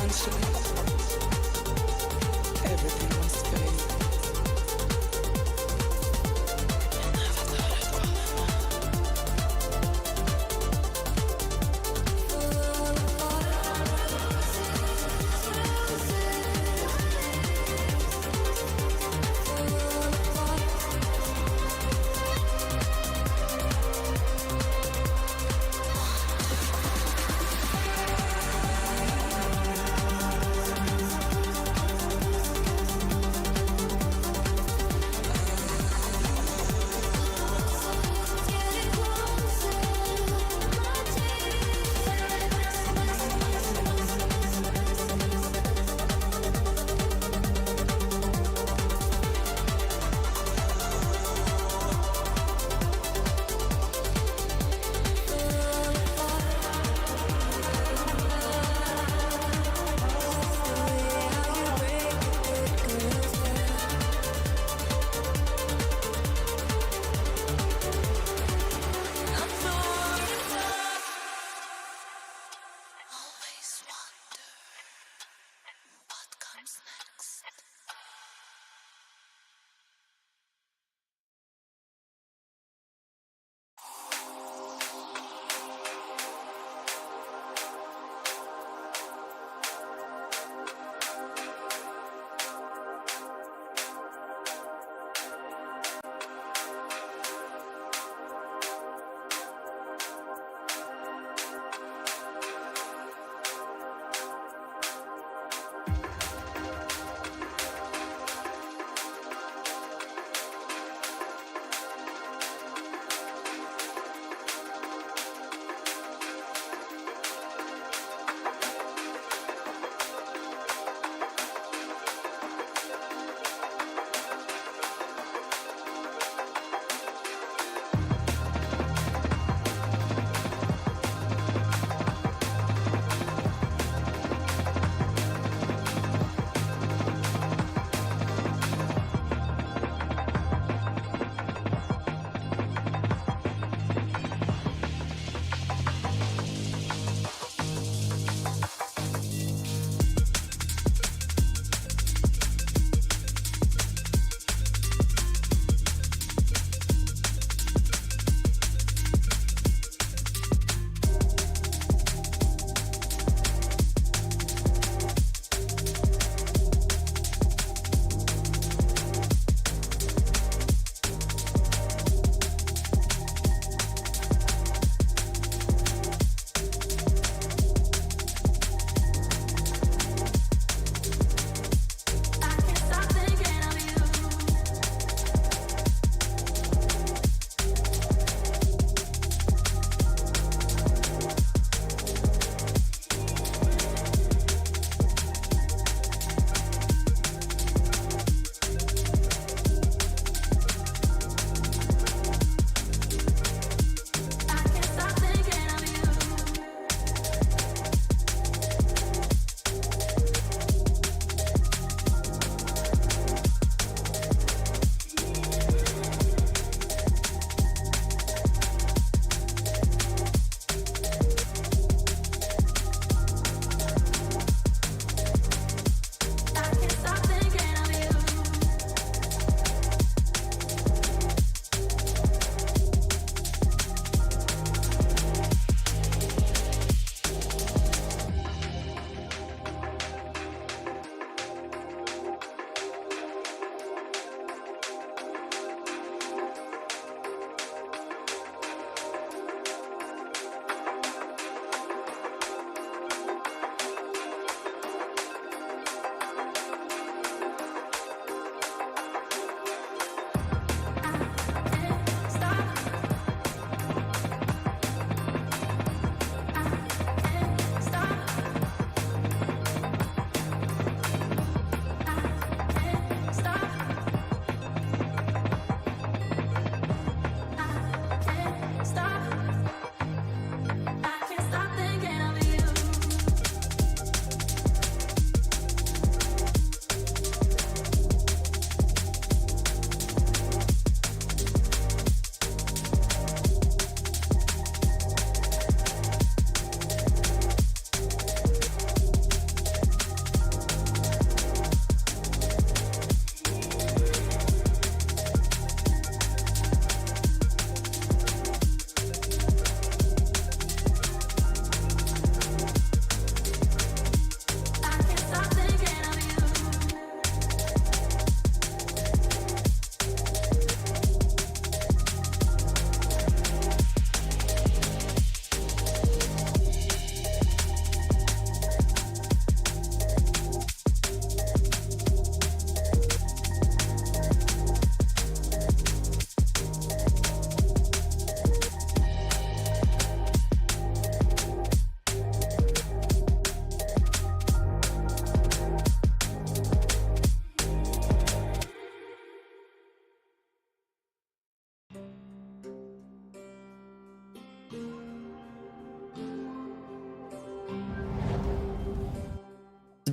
Eventually, everything must fade.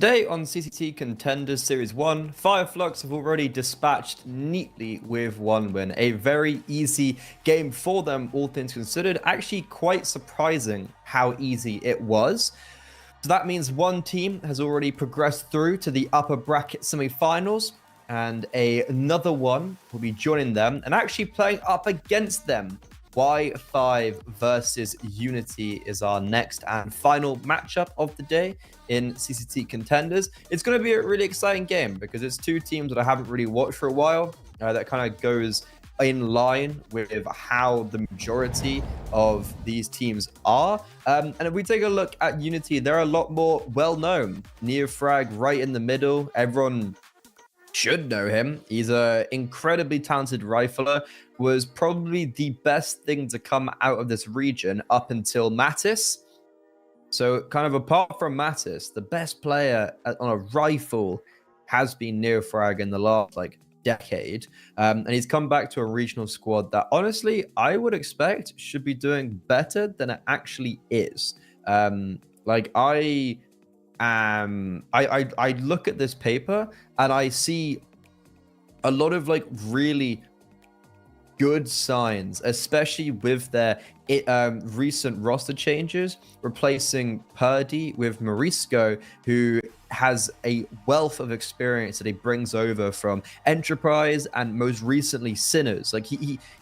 Today on CCT Contenders Series 1, Fireflux have already dispatched neatly with one win. A very easy game for them, all things considered. Actually quite surprising how easy it was. So that means one team has already progressed through to the upper bracket semi-finals, and another one will be joining them and actually playing up against them. Y5 versus UNiTY is our next and final matchup of the day in CCT Contenders. It's going to be a really exciting game because it's two teams that I haven't really watched for a while. That kind of goes in line with how the majority of these teams are. And if we take a look at UNiTY, they're a lot more well-known. Neofrag right in the middle. Everyone should know him. He's an incredibly talented rifler, was probably the best thing to come out of this region up until Mattis. So kind of apart from Mattis, the best player on a rifle has been Neofrag in the last decade. And he's come back to a regional squad that honestly I would expect should be doing better than it actually is. I look at this paper and I see a lot of really good signs, especially with their recent roster changes, replacing Purdy with Morisco, who has a wealth of experience that he brings over from Enterprise and most recently Sinners.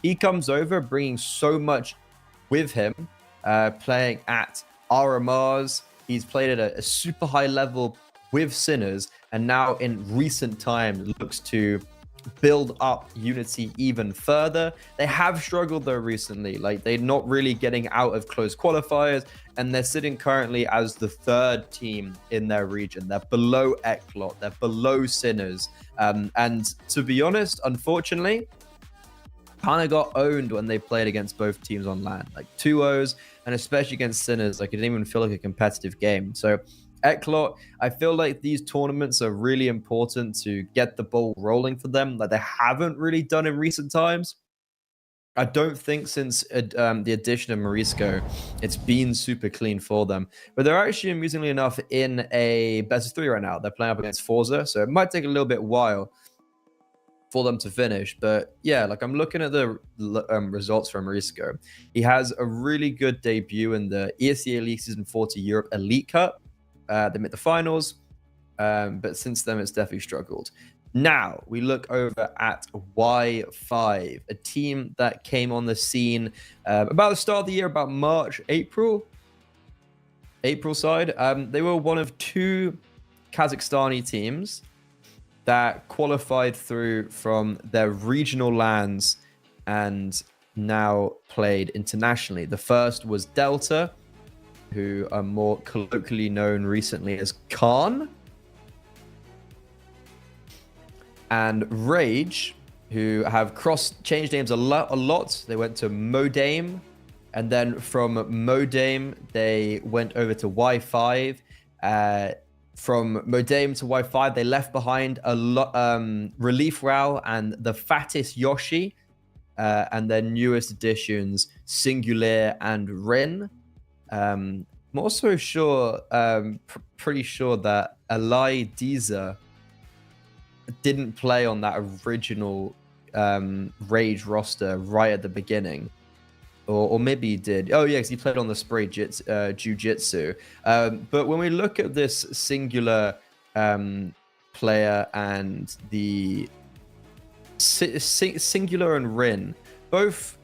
He comes over bringing so much with him, playing at RMRs. He's played at a super high level with Sinners, and now in recent time looks to build up UNiTY even further. They have struggled though recently. They're not really getting out of close qualifiers, and they're sitting currently as the third team in their region. They're below Eklot, they're below Sinners. And to be honest, unfortunately, kind of got owned when they played against both teams on land, 2-0s, and especially against Sinners. It didn't even feel like a competitive game. So Eklot, I feel like these tournaments are really important to get the ball rolling for them, they haven't really done in recent times. I don't think since the addition of Morisco, it's been super clean for them. But they're actually, amusingly enough, in a best of 3 right now. They're playing up against Forza, so it might take a little bit while for them to finish. But yeah, I'm looking at the results from Morisco. He has a really good debut in the ESEA League Season 40 Europe Elite Cup. They made the finals, but since then it's definitely struggled. Now we look over at Y5, a team that came on the scene about the start of the year, about March, April side. They were one of 2 Kazakhstani teams that qualified through from their regional lands and now played internationally. The first was Delta, who are more colloquially known recently as Khan, and Rage, who have changed names a lot. They went to Modame, and then from Modame they went over to Y5. From Modame to Y5, they left behind a lot Relief Rao and the fattest Yoshi, and their newest additions, Singular and Rin. I'm also sure, pretty sure that Alai Diza didn't play on that original Rage roster right at the beginning. Or maybe he did. Oh, yeah, because he played on the Spray Jiu-Jitsu. But when we look at this Singular player and the Singular and Rin, both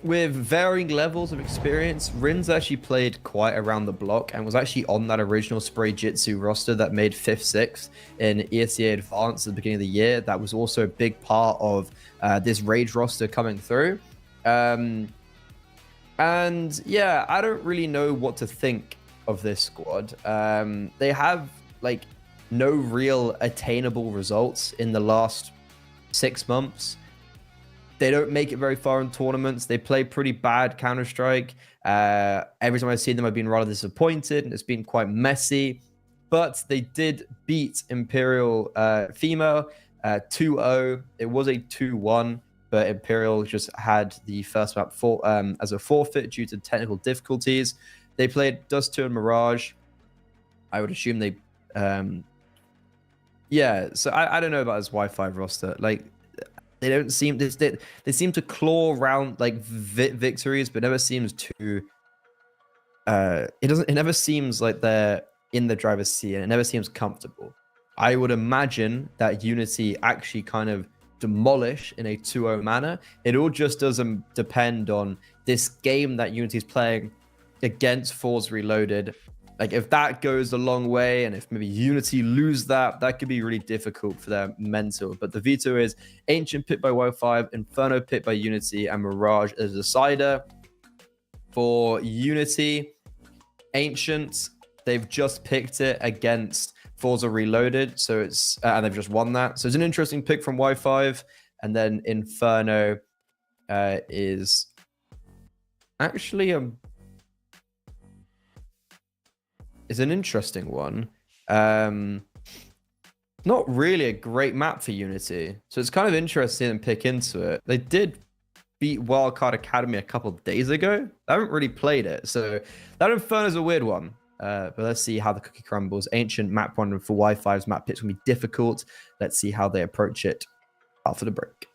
with varying levels of experience, Rin's actually played quite around the block and was actually on that original Spray Jitsu roster that made 5th, 6th in ESEA Advanced at the beginning of the year. That was also a big part of this Rage roster coming through. And yeah, I don't really know what to think of this squad. They have no real attainable results in the last 6 months. They don't make it very far in tournaments. They play pretty bad Counter-Strike. Every time I've seen them, I've been rather disappointed, and it's been quite messy. But they did beat Imperial Female 2-0. It was a 2-1, but Imperial just had the first map as a forfeit due to technical difficulties. They played Dust 2 and Mirage. I would assume they Yeah, so I don't know about his Wi-Fi roster. Like, they don't seem they seem to claw around like victories, but never seems to. It never seems like they're in the driver's seat, and it never seems comfortable. I would imagine that UNiTY actually kind of demolish in a 2-0 manner. It all just doesn't depend on this game that UNiTY is playing against Force Reloaded. Like, if that goes a long way, and if maybe UNiTY lose that, that could be really difficult for their mental. But the veto is Ancient picked by Y5, Inferno picked by UNiTY, and Mirage as a decider. For UNiTY, Ancient, they've just picked it against Forza Reloaded, so it's and they've just won that. So it's an interesting pick from Y5, and then Inferno is actually is an interesting one. Not really a great map for UNiTY, so it's kind of interesting to pick into it. They did beat Wildcard Academy a couple of days ago. I haven't really played it, so that Inferno is a weird one. But let's see how the cookie crumbles. Ancient map one for Y5's map picks will be difficult. Let's see how they approach it after the break.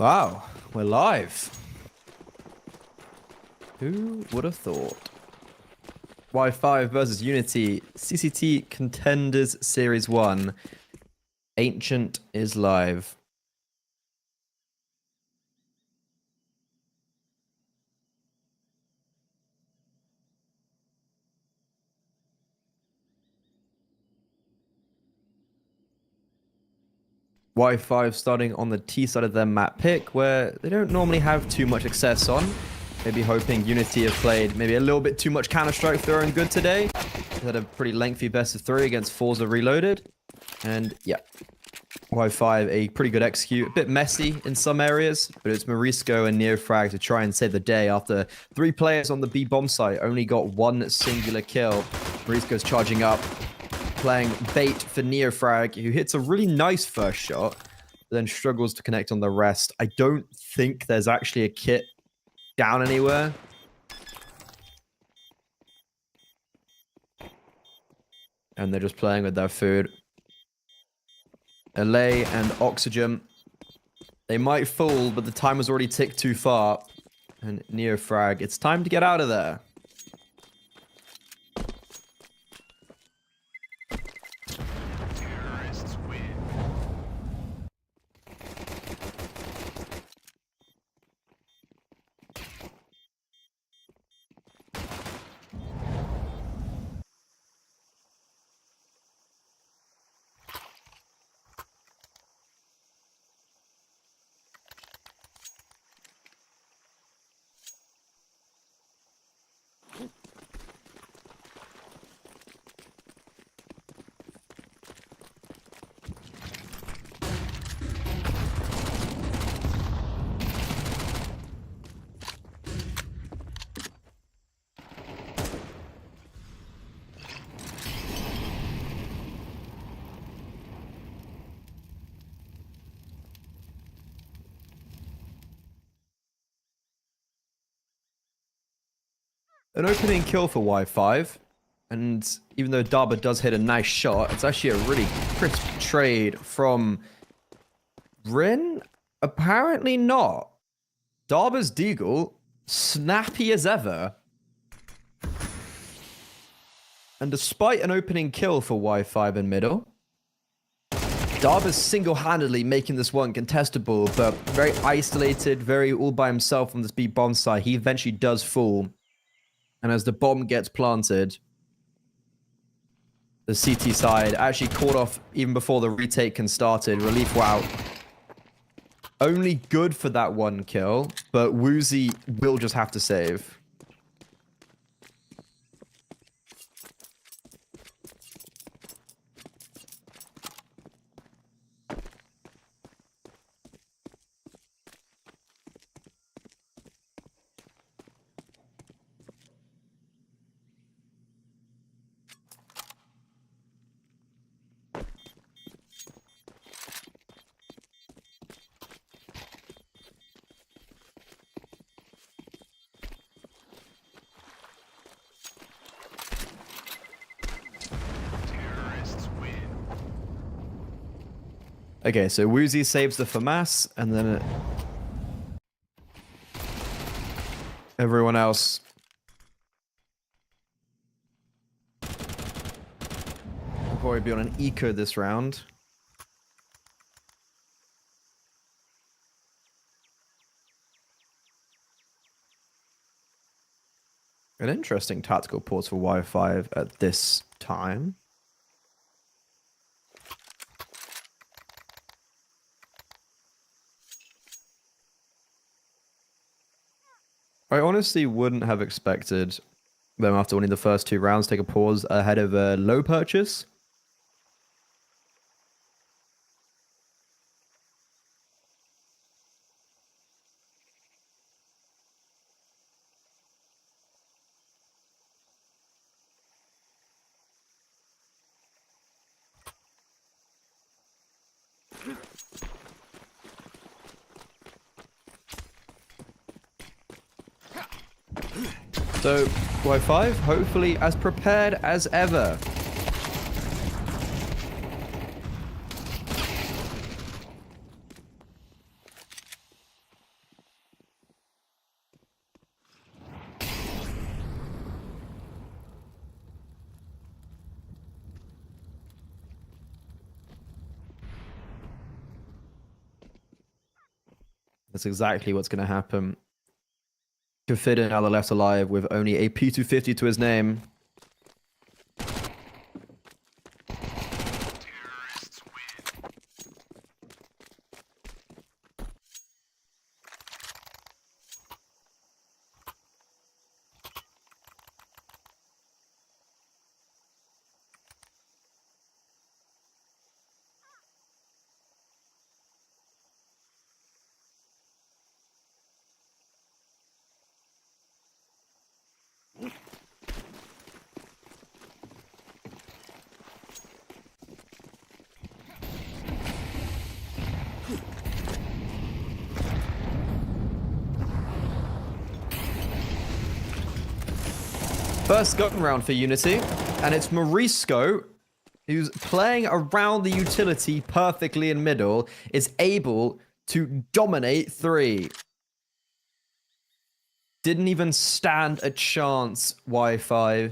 Wow, we're live. Who would have thought? Y5 versus UNiTY, CCT Contenders Series 1. Ancient is live. Y5 starting on the T side of their map pick, where they don't normally have too much success on. Maybe hoping UNiTY have played maybe a little bit too much Counter-Strike for their own good today. They had a pretty lengthy best of 3 against Forza Reloaded. And yeah, Y5 a pretty good execute. A bit messy in some areas, but it's Morisco and Neofrag to try and save the day after 3 players on the B bomb site only got 1 singular kill. Morisco's charging up, playing bait for Neofrag, who hits a really nice first shot, then struggles to connect on the rest. I don't think there's actually a kit down anywhere. And they're just playing with their food. LA and Oxygen. They might fall, but the time was already ticked too far. And Neofrag, it's time to get out of there. An opening kill for Y5, and even though Daba does hit a nice shot, it's actually a really crisp trade from Rin? Apparently not. Daba's Deagle, snappy as ever. And despite an opening kill for Y5 in middle, Daba's single-handedly making this one contestable, but very isolated, very all by himself on this B bomb side. He eventually does fall. And as the bomb gets planted, the CT side actually caught off even before the retake can started. Relief wow. Only good for that 1 kill, but Woozy will just have to save. Okay, so Woozy saves the FAMAS, and then everyone else will probably be on an eco this round. An interesting tactical pause for Y5 at this time. I honestly wouldn't have expected them after winning the first 2 rounds take a pause ahead of a low purchase. So, Y5, hopefully as prepared as ever. That's exactly what's going to happen. Confident now left alive with only a P250 to his name. First gun round for UNiTY, and it's Morisco, who's playing around the utility perfectly in middle, is able to dominate 3. Didn't even stand a chance, Wi-Fi.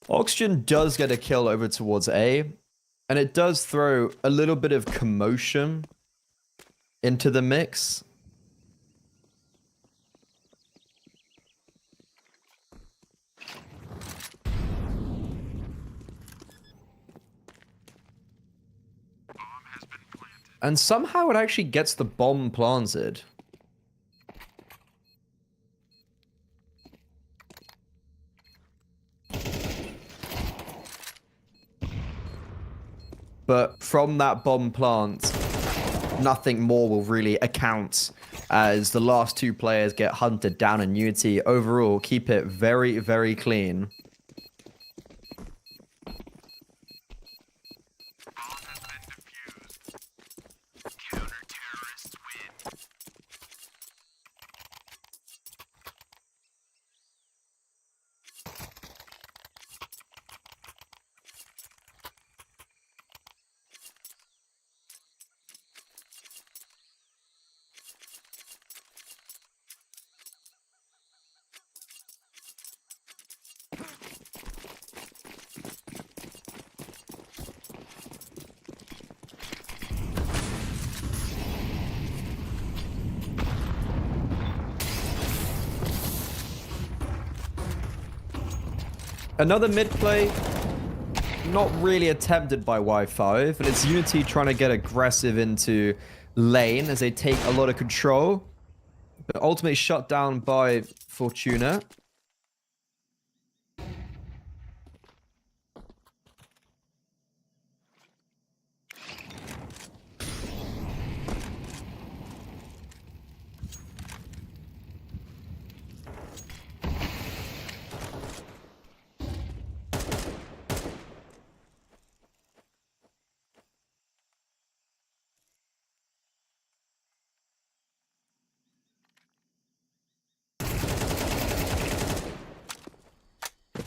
Oxygen does get a kill over towards A, and it does throw a little bit of commotion into the mix. And somehow it actually gets the bomb planted. But from that bomb plant, nothing more will really account, as the last 2 players get hunted down in UNiTY. Overall, keep it very, very clean. Another mid play, not really attempted by Y5, and it's UNiTY trying to get aggressive into lane as they take a lot of control, but ultimately shut down by Fortuna.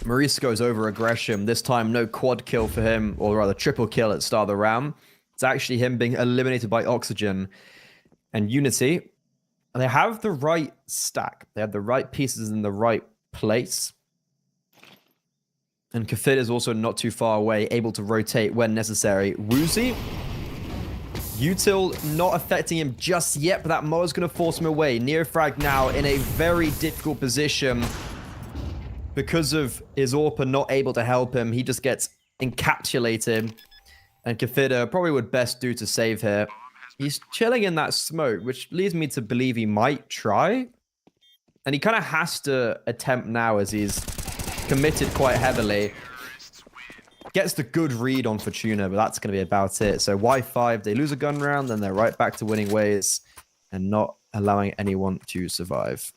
Morisco's over aggression. This time, no quad kill for him, or rather triple kill at the start of the round. It's actually him being eliminated by Oxygen. And UNiTY, they have the right stack. They have the right pieces in the right place. And Kafid is also not too far away, able to rotate when necessary. Woozy, Util not affecting him just yet, but that Mo is going to force him away. Neofrag now in a very difficult position. Because of his AWPer not able to help him, he just gets encapsulated. And Kafida probably would best do to save here. He's chilling in that smoke, which leads me to believe he might try. And he kind of has to attempt now as he's committed quite heavily. Gets the good read on Fortuna, but that's going to be about it. So Y5, they lose a gun round, then they're right back to winning ways and not allowing anyone to survive.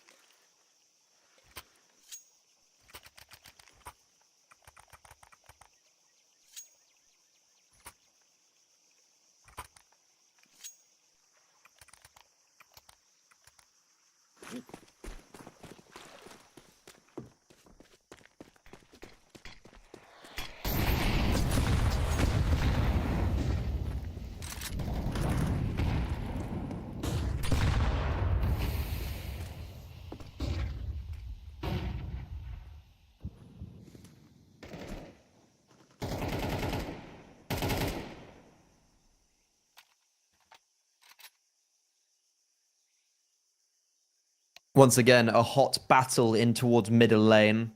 Once again, a hot battle in towards middle lane.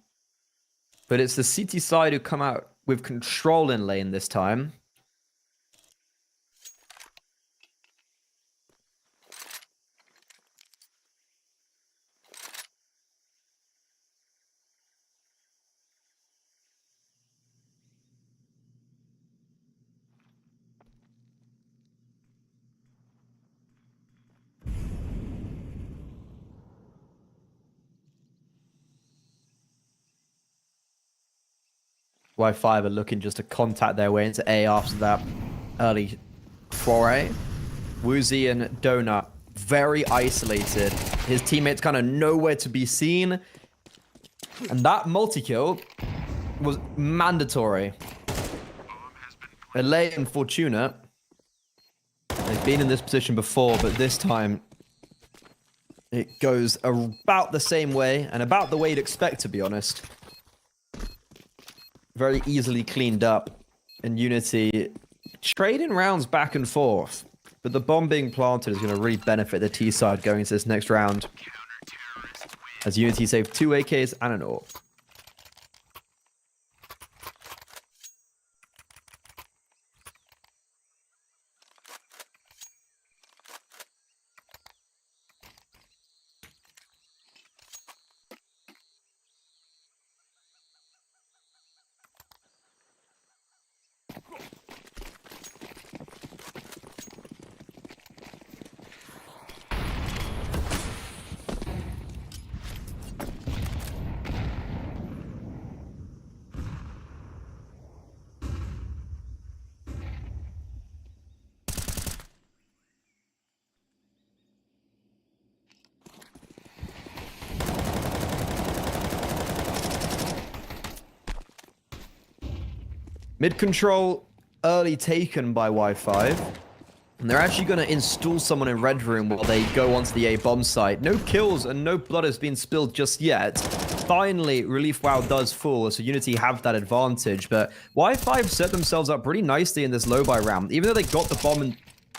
But it's the CT side who come out with control in lane this time. UNiTY are looking just to contact their way into A after that early foray. Woozy and Donut very isolated. His teammates kind of nowhere to be seen. And that multi-kill was mandatory. Elay and Fortuna, they've been in this position before, but this time it goes about the same way and about the way you'd expect, to be honest. Very easily cleaned up, and UNiTY trading rounds back and forth. But the bomb being planted is going to really benefit the T side going into this next round. As UNiTY save 2 AKs and an AWP. Mid control early taken by UNiTY. And they're actually going to install someone in red room while they go onto the A bomb site. No kills and no blood has been spilled just yet. Finally, Relief WoW does fall, so UNiTY have that advantage. But UNiTY set themselves up pretty nicely in this low buy round. Even though they got the bomb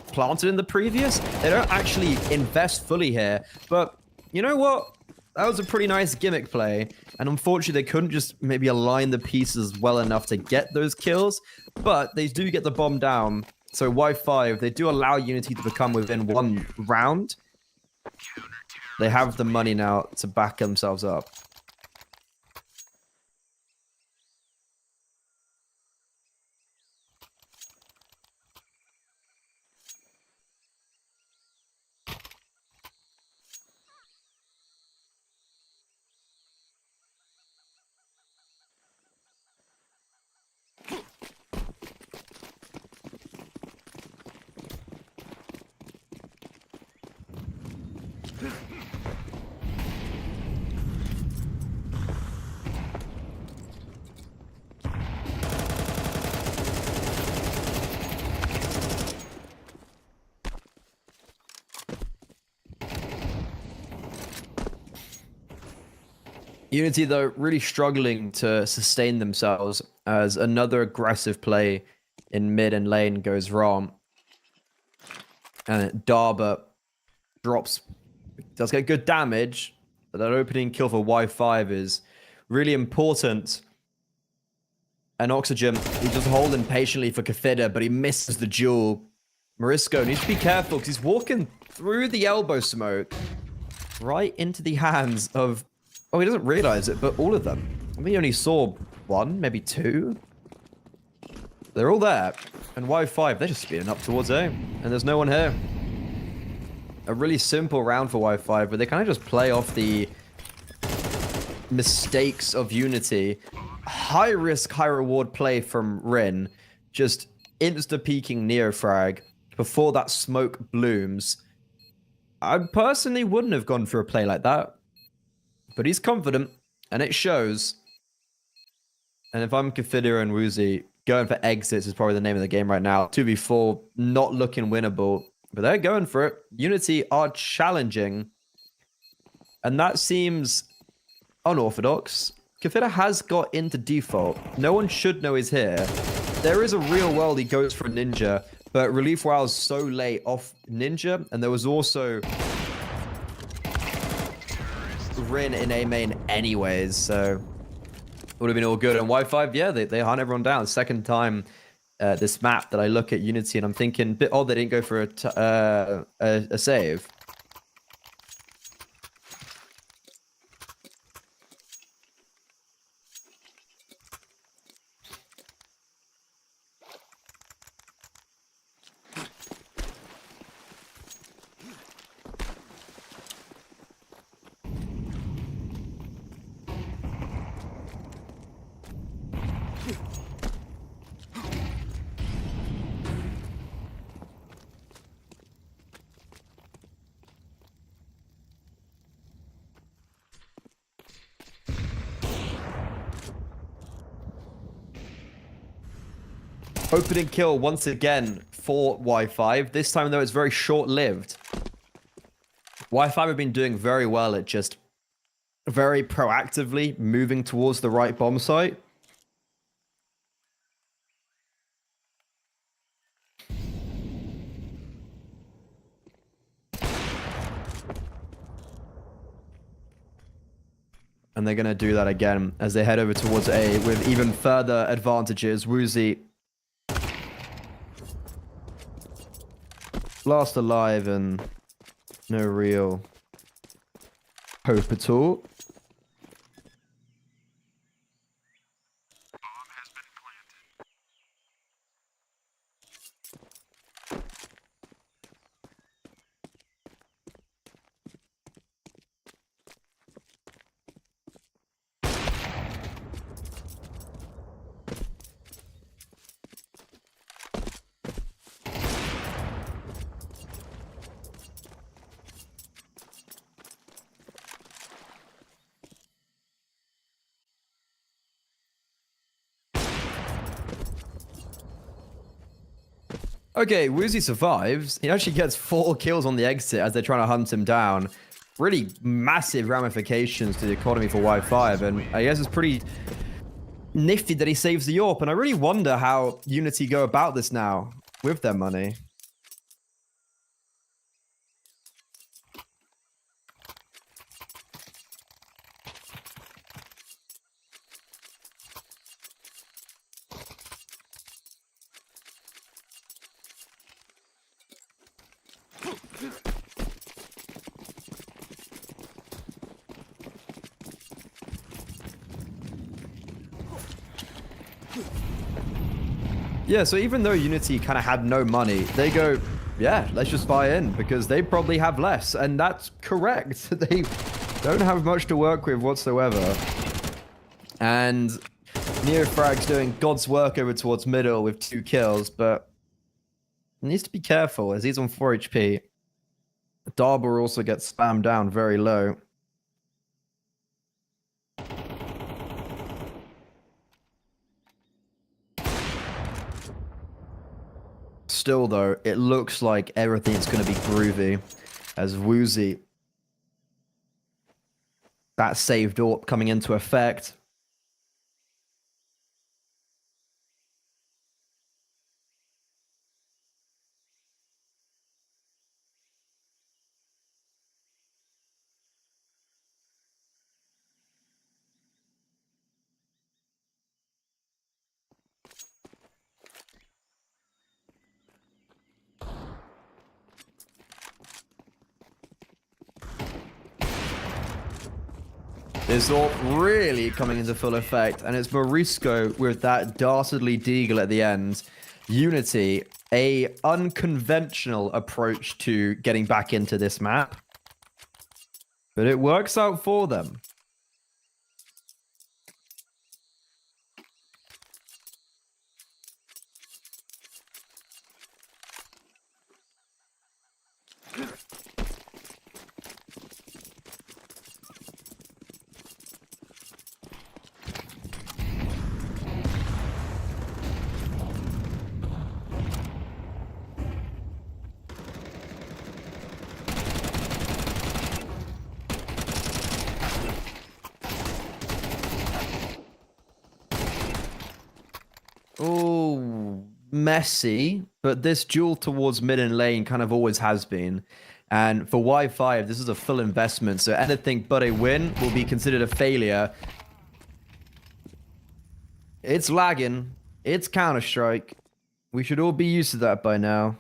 planted in the previous, they don't actually invest fully here. But you know what? That was a pretty nice gimmick play. And unfortunately, they couldn't just maybe align the pieces well enough to get those kills. But they do get the bomb down. So UNiTY, they do allow UNiTY to become within 1 round. They have the money now to back themselves up. UNiTY, though, really struggling to sustain themselves as another aggressive play in mid and lane goes wrong. And Darba drops, does get good damage, but that opening kill for UNiTY is really important. And Oxygen, he's just holding patiently for Kafida, but he misses the duel. Morisco needs to be careful because he's walking through the elbow smoke right into the hands of... Oh, he doesn't realize it, but all of them. I think he only saw 1, maybe 2. They're all there. And UNiTY, they're just speeding up towards A. And there's no one here. A really simple round for UNiTY, but they kind of just play off the mistakes of UNiTY. High risk, high reward play from Rin. Just insta-peeking Neofrag before that smoke blooms. I personally wouldn't have gone for a play like that. But he's confident, and it shows. And if I'm Kafida and Woozy, going for exits is probably the name of the game right now. 2v4, not looking winnable. But they're going for it. UNiTY are challenging. And that seems unorthodox. Kafida has got into default. No one should know he's here. There is a real world he goes for a Ninja, but Relief WoW is so late off Ninja, and there was also Rin in A main anyways, so would have been all good. And Wi-Fi, yeah, they hunt everyone down. Second time this map that I look at UNiTY and I'm thinking, bit odd they didn't go for a save. Opening kill once again for Wi-Fi. This time, though, it's very short-lived. Wi-Fi have been doing very well at just very proactively moving towards the right bomb site. And they're going to do that again as they head over towards A with even further advantages. Woozy last alive and no real hope at all. Okay, Woozy survives. He actually gets 4 kills on the exit as they're trying to hunt him down. Really massive ramifications to the economy for Wi-Fi, and I guess it's pretty nifty that he saves the AWP, and I really wonder how UNiTY go about this now with their money. Yeah, so even though UNiTY kind of had no money, they go, yeah, let's just buy in because they probably have less. And that's correct. They don't have much to work with whatsoever. And Neofrag's doing God's work over towards middle with 2 kills, but he needs to be careful as he's on 4 HP. Darber also gets spammed down very low. Still, though, it looks like everything's going to be groovy as Woozy, that saved AWP coming into effect. This AWP really coming into full effect, and it's Morisco with that dastardly deagle at the end. UNiTY, a unconventional approach to getting back into this map, but it works out for them. Oh, messy, but this duel towards mid and lane kind of always has been. And for Y5, this is a full investment, so anything but a win will be considered a failure. It's lagging. It's Counter-Strike. We should all be used to that by now.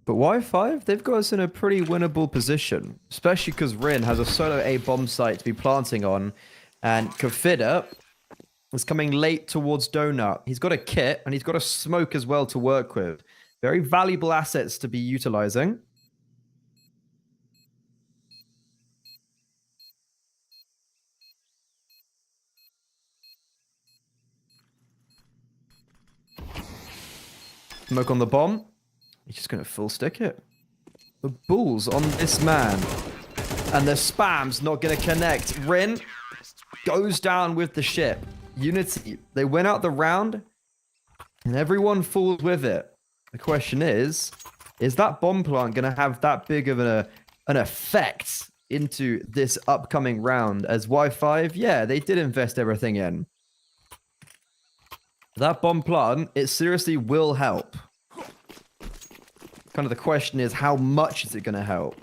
But Y5, they've got us in a pretty winnable position, especially because Rin has a solo A bomb site to be planting on, and Kafida is coming late towards Donut. He's got a kit, and he's got a smoke as well to work with. Very valuable assets to be utilizing. Smoke on the bomb. He's just going to full stick it. The balls on this man. And the spam's not going to connect. Rin goes down with the ship. UNiTY, they win out the round, and everyone falls with it. The question is that bomb plant going to have that big of an effect into this upcoming round? As Y5, yeah, they did invest everything in. That bomb plant, it seriously will help. Kind of the question is, how much is it going to help?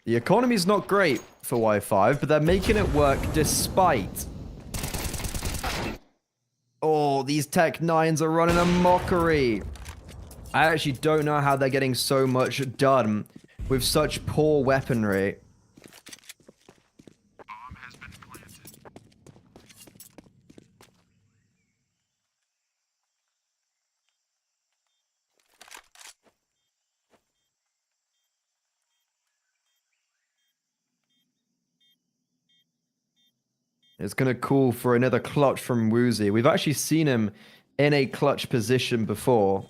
The economy's not great for Y5, but they're making it work despite. Oh, these Tech 9s are running a mockery. I actually don't know how they're getting so much done with such poor weaponry. It's going to call for another clutch from Woozy. We've actually seen him in a clutch position before.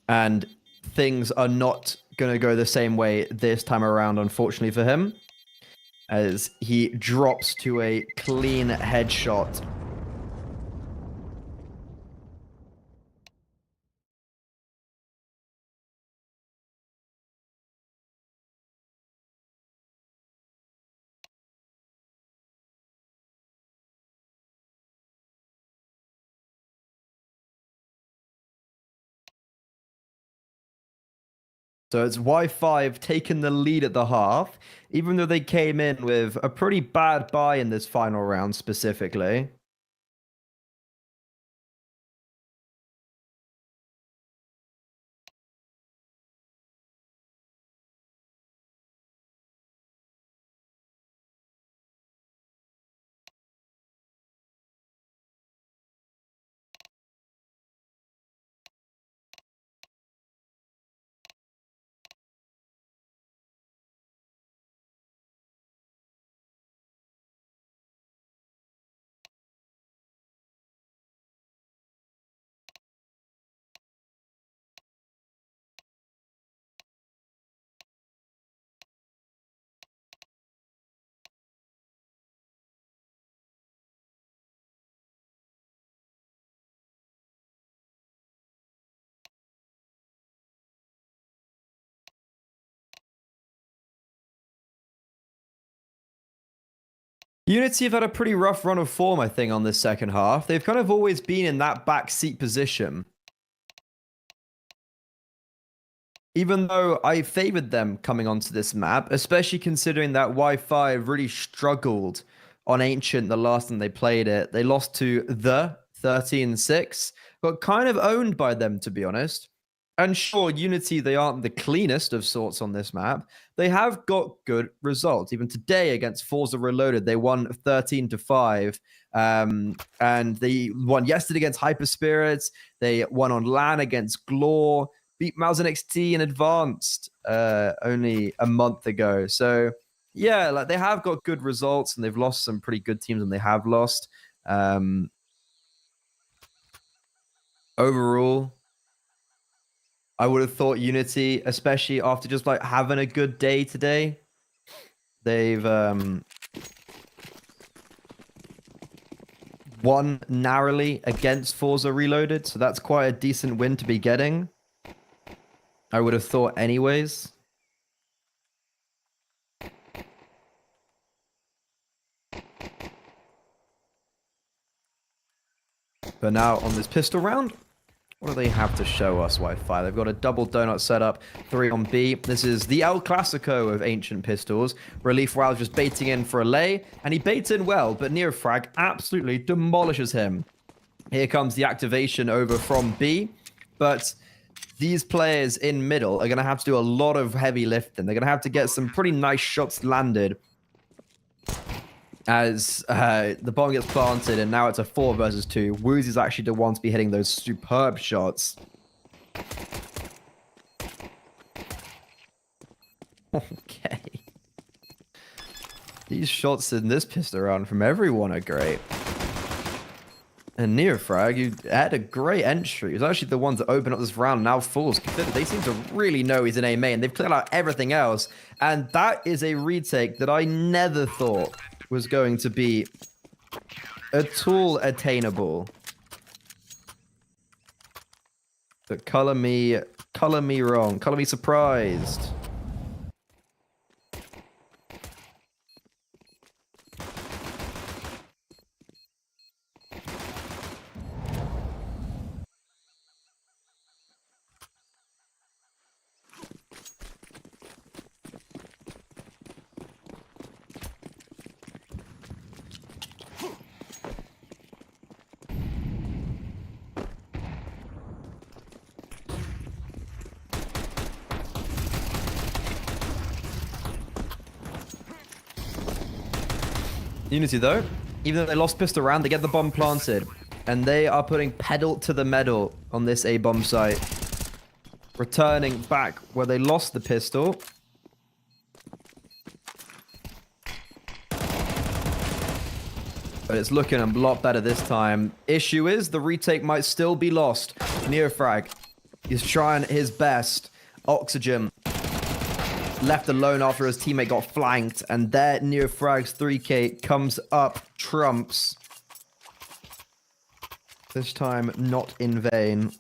And things are not going to go the same way this time around, unfortunately for him, as he drops to a clean headshot. So it's Y5 taking the lead at the half, even though they came in with a pretty bad buy in this final round specifically. UNiTY have had a pretty rough run of form, I think, on this second half. They've kind of always been in that backseat position. Even though I favored them coming onto this map, especially considering that Wi-Fi really struggled on Ancient the last time they played it. They lost to the 13-6, but kind of owned by them, to be honest. And sure, UNiTY, they aren't the cleanest of sorts on this map. They have got good results. Even today against Forza Reloaded, they won 13-5. And they won yesterday against Hyper Spirits. They won on LAN against Glore, beat Mouse NXT in advanced only a month ago. So yeah, like they have got good results and they've lost some pretty good teams and they have lost. Overall, I would have thought UNiTY, especially after just like having a good day today, they've won narrowly against Forza Reloaded. So that's quite a decent win to be getting. I would have thought anyways. But now on this pistol round, what do they have to show us, Wi-Fi? They've got a double donut setup, 3 on B. This is the El Clasico of Ancient Pistols. Relief Wow just baiting in for a lay, and he baits in well, but Neofrag absolutely demolishes him. Here comes the activation over from B, but these players in middle are going to have to do a lot of heavy lifting. They're going to have to get some pretty nice shots landed as the bomb gets planted, and now it's a 4 versus 2. Woozy's actually the one to be hitting those superb shots. Okay. These shots in this pistol round from everyone are great. And Neofrag, you had a great entry. He was actually the one to open up this round. Now Fools considered. They seem to really know he's an A main. They've cleared out everything else. And that is a retake that I never thought was going to be at all attainable. But color me wrong. Color me surprised. UNiTY, though, even though they lost pistol round, they get the bomb planted. And they are putting pedal to the metal on this A-bomb site. Returning back where they lost the pistol. But it's looking a lot better this time. Issue is, the retake might still be lost. Neofrag is trying his best. Oxygen left alone after his teammate got flanked, and there Neofrag's 3k comes up trumps. This time not in vain.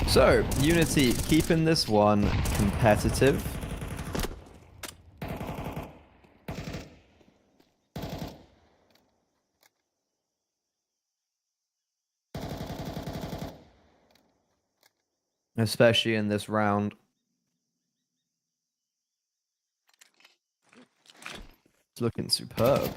So, UNiTY keeping this one competitive. Especially in this round. It's looking superb.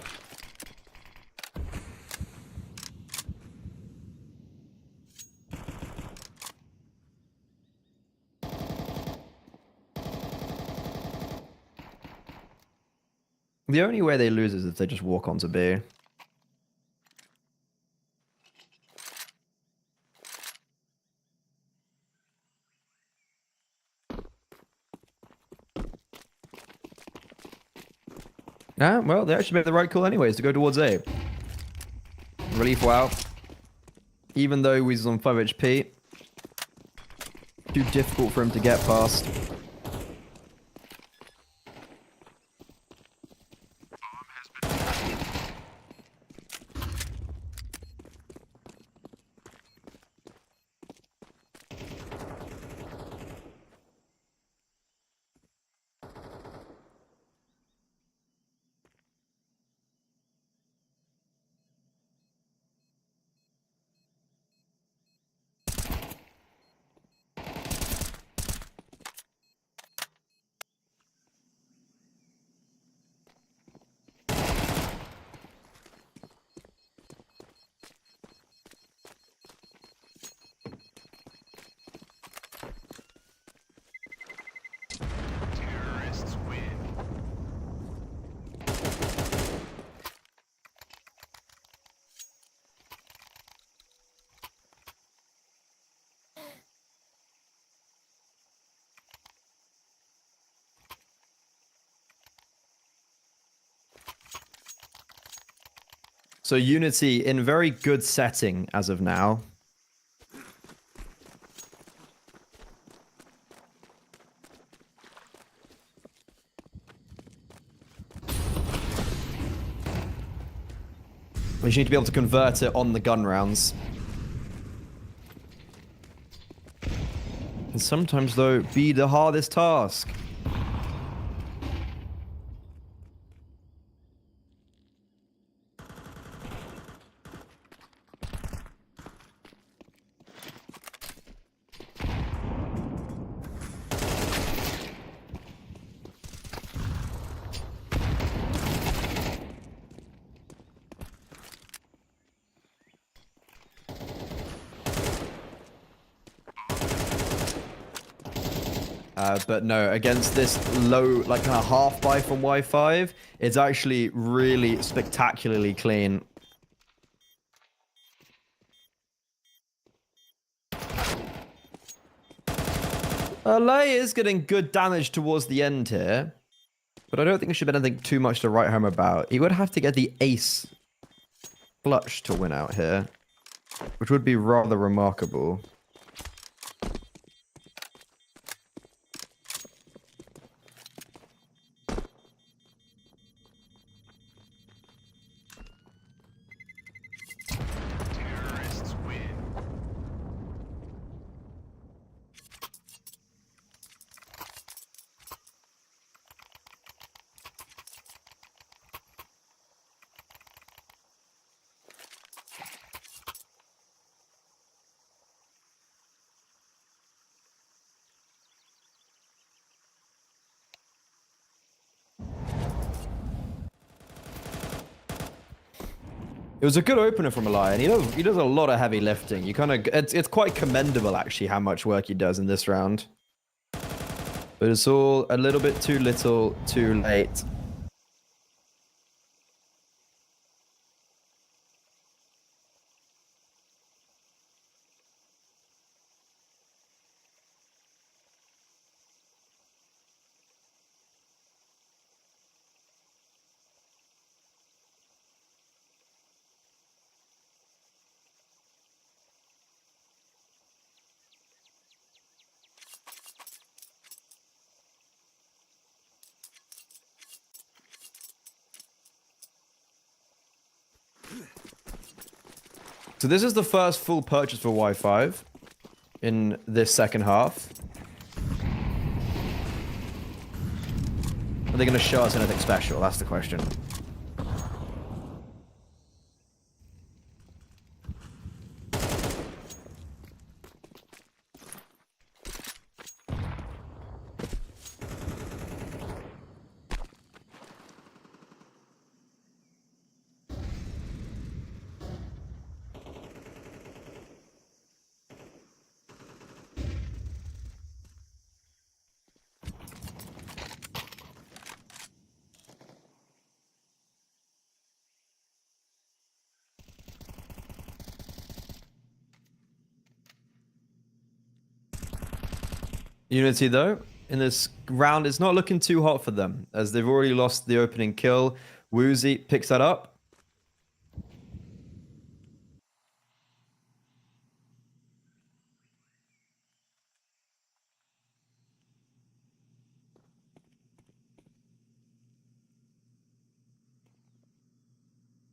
The only way they lose is if they just walk onto B. Ah, well, they actually made the right call anyways to go towards A. Relief wow. Even though he's on 5 HP. Too difficult for him to get past. So UNiTY in very good setting as of now. We just need to be able to convert it on the gun rounds. And sometimes, though, be the hardest task. But no, against this low, like kind of half buy from Y5, it's actually really spectacularly clean. Lay is getting good damage towards the end here, but I don't think it should be anything too much to write home about. He would have to get the ace clutch to win out here, which would be rather remarkable. It was a good opener from Eli, and he does a lot of heavy lifting. You kind of it's quite commendable actually how much work he does in this round. But it's all a little bit too little, too late. So this is the first full purchase for Y5 in this second half. Are they going to show us anything special? That's the question. UNiTY, though, in this round is not looking too hot for them, as they've already lost the opening kill. Woozy picks that up.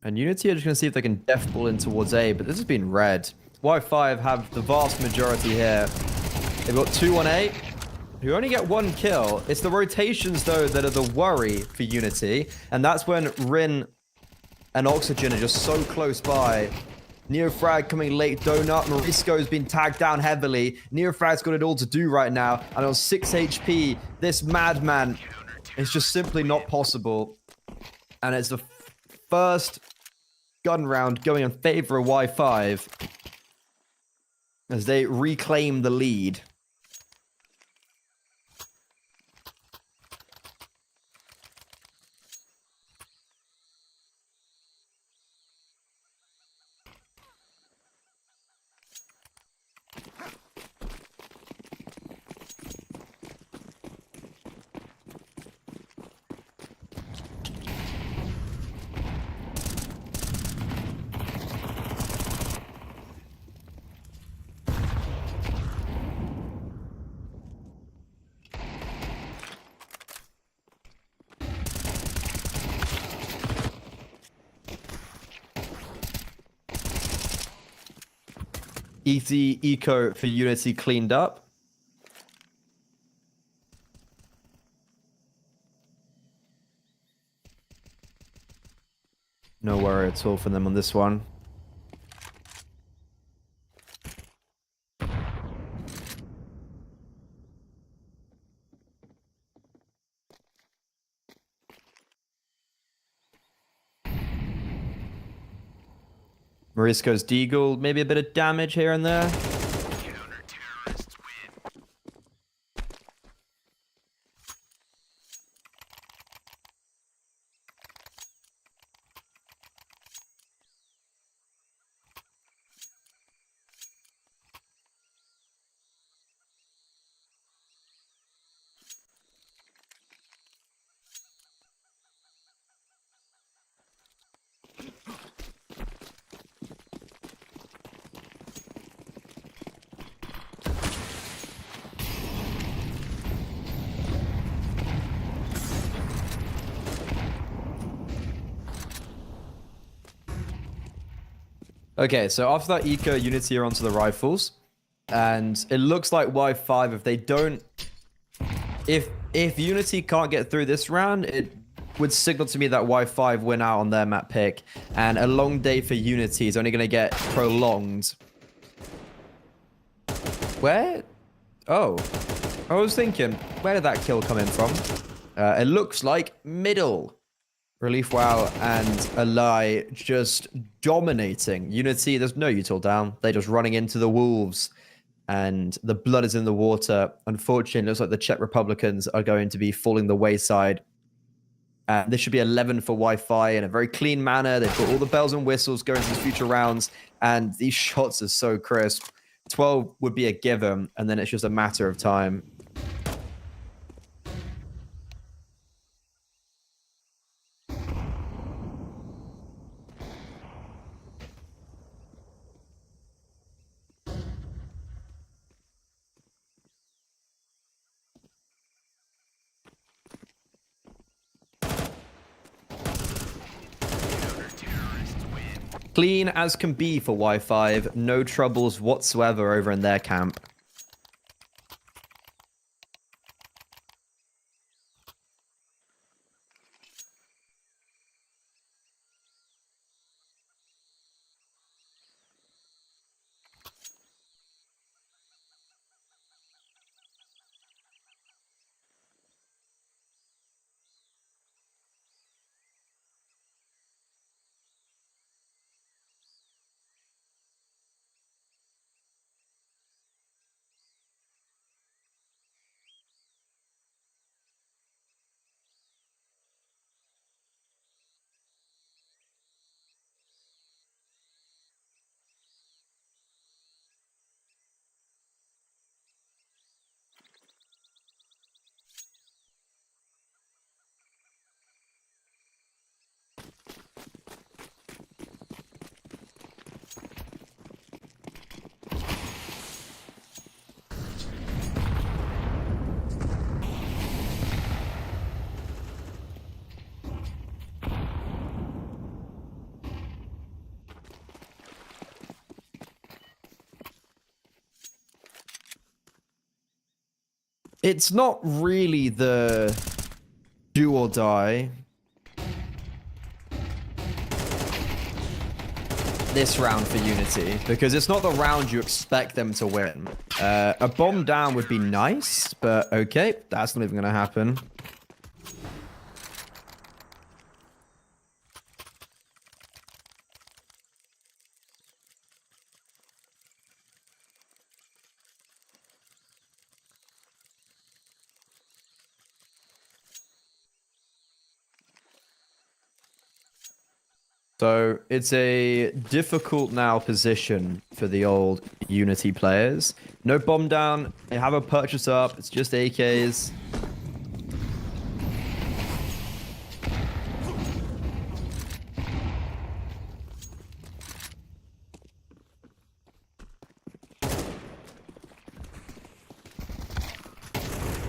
And UNiTY are just going to see if they can death ball in towards A, but this has been red. Y5 have the vast majority here. They've got 2 on A, who only get 1 kill. It's the rotations, though, that are the worry for UNiTY. And that's when Rin and Oxygen are just so close by. Neofrag coming late, Donut. Morisco's been tagged down heavily. Neofrag's got it all to do right now. And on 6 HP, this madman is just simply not possible. And it's the first gun round going in favor of Y5 as they reclaim the lead. Easy eco for UNiTY cleaned up. No worry at all for them on this one. Morisco's Deagle, maybe a bit of damage here and there. Okay, so after that eco, UNiTY are onto the rifles. And it looks like Y5, if they don't... If UNiTY can't get through this round, it would signal to me that Y5 win out on their map pick. And a long day for UNiTY is only going to get prolonged. Where? Oh. I was thinking, where did that kill come in from? It looks like middle. Relief Wow and Alai just dominating. UNiTY, there's no util down. They're just running into the wolves. And the blood is in the water. Unfortunately, it looks like the Czech Republicans are going to be falling the wayside. This should be 11 for Wi-Fi in a very clean manner. They've got all the bells and whistles going into these future rounds. And these shots are so crisp. 12 would be a given. And then it's just a matter of time. Clean as can be for Y5. No troubles whatsoever over in their camp. it's not really the do or die this round for UNiTY, because it's not the round you expect them to win. A bomb down would be nice, but okay, that's not even going to happen. So it's a difficult now position for the old UNiTY players. No bomb down. They have a purchase up. It's just AKs.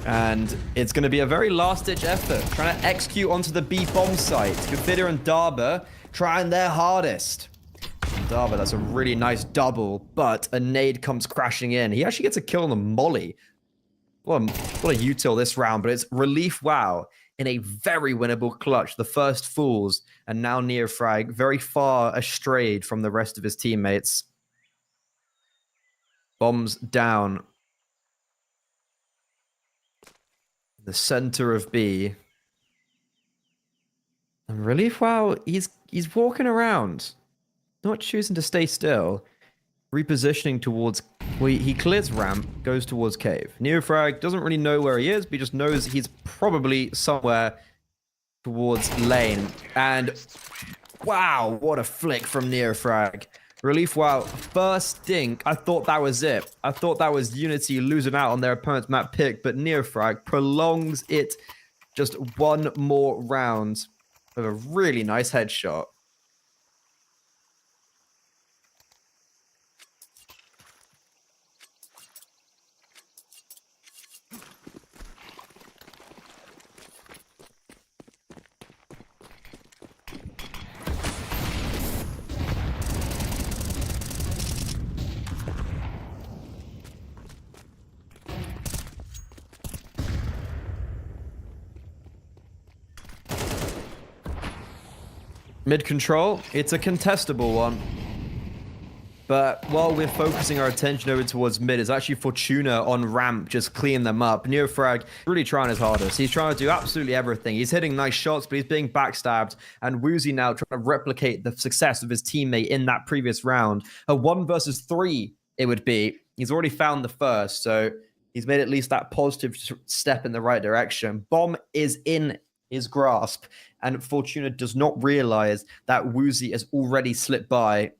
And it's going to be a very last-ditch effort, trying to execute onto the B bomb site. Confider and Darba trying their hardest. Darba, that's a really nice double, but a nade comes crashing in. He actually gets a kill on the molly. What a util this round, but it's Relief Wow in a very winnable clutch. The first falls, and now Neofrag very far astrayed from the rest of his teammates. Bombs down. The center of B. And Relief Wow, he's walking around, not choosing to stay still, repositioning towards. Well, he clears ramp, goes towards cave. Neofrag doesn't really know where he is, but he just knows he's probably somewhere towards lane. And wow, what a flick from Neofrag. Relief Wow, first dink. I thought that was it. I thought that was UNiTY losing out on their opponent's map pick, but Neofrag prolongs it just one more round with a really nice headshot. Mid control, it's a contestable one. But while we're focusing our attention over towards mid, it's actually Fortuna on ramp just cleaning them up. Neofrag really trying his hardest. He's trying to do absolutely everything. He's hitting nice shots, but he's being backstabbed. And Woozy now trying to replicate the success of his teammate in that previous round. A 1 versus 3 it would be. He's already found the first, so he's made at least that positive step in the right direction. Bomb is in his grasp, and Fortuna does not realize that Woozy has already slipped by.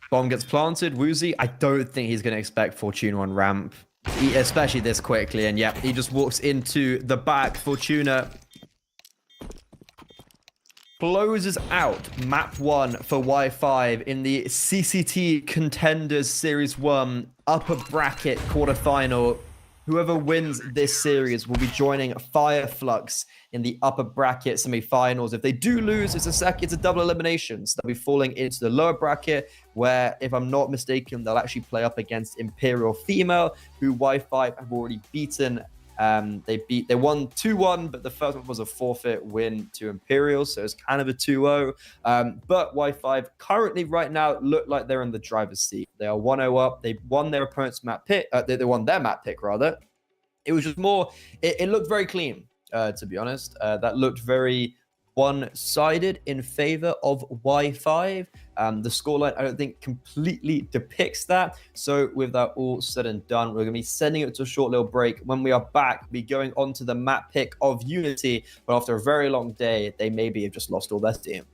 Bomb gets planted. Woozy, I don't think he's going to expect Fortuna on ramp, especially this quickly. And yeah, he just walks into the back. Fortuna closes out map 1 for Y5 in the CCT Contenders Series 1 upper bracket quarterfinal. Whoever wins this series will be joining Fireflux in the upper bracket semifinals. If they do lose, it's a double elimination. So they'll be falling into the lower bracket, where, if I'm not mistaken, they'll actually play up against Imperial Female, who Y5 have already beaten. They won 2-1, but the first one was a forfeit win to Imperial, so it's kind of a 2-0. But Y5 currently right now look like they're in the driver's seat. They are 1-0 up. They won their opponent's map pick. They won their map pick rather. It was just more. It looked very clean, to be honest. That looked very one-sided in favor of Y5. The scoreline, I don't think, completely depicts that. So with that all said and done, we're going to be sending it to a short little break. When we are back, we'll be going on to the map pick of UNiTY. But after a very long day, they maybe have just lost all their steam.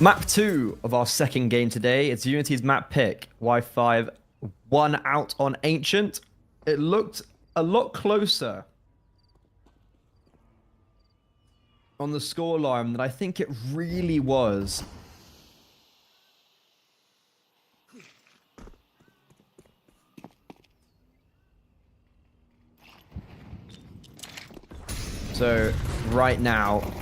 Map 2 of our second game today. It's UNiTY's map pick. Y5 won out on Ancient. It looked a lot closer on the scoreline than I think it really was. So, right now,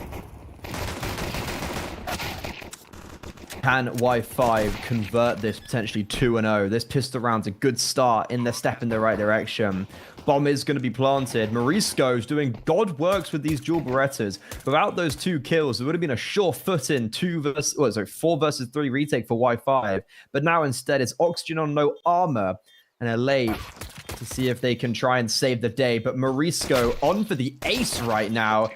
can Y5 convert this potentially 2-0? This pistol round's a good start in the step in the right direction. Bomb is going to be planted. Morisco's doing God works with these dual Berettas. Without those 2 kills, it would have been a sure-footing 4 versus 3 retake for Y5. But now instead, it's Oxygen on no armor and LA to see if they can try and save the day. But Morisco on for the ace right now.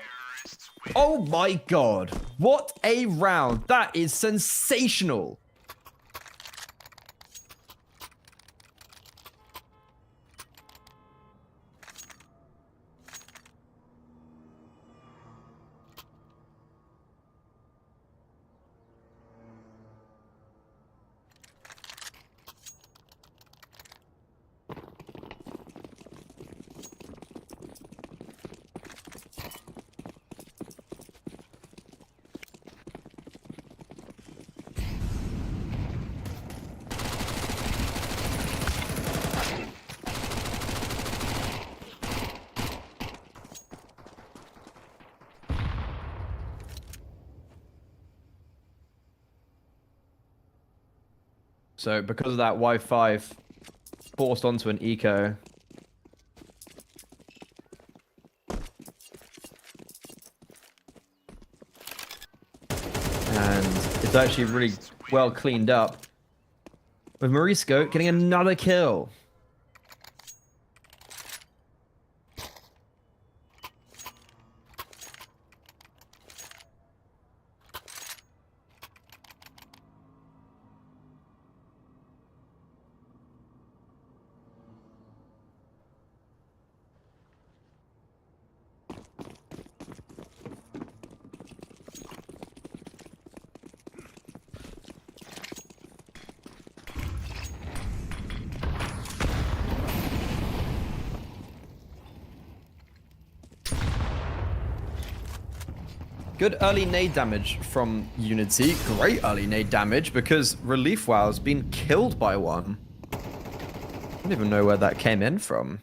Oh my god. What a round. That is sensational. So because of that, Y5 forced onto an eco. And it's actually really well cleaned up. With Morisco getting another kill. Good early nade damage from UNiTY. Great early nade damage because Relief Wow's been killed by one. I don't even know where that came in from.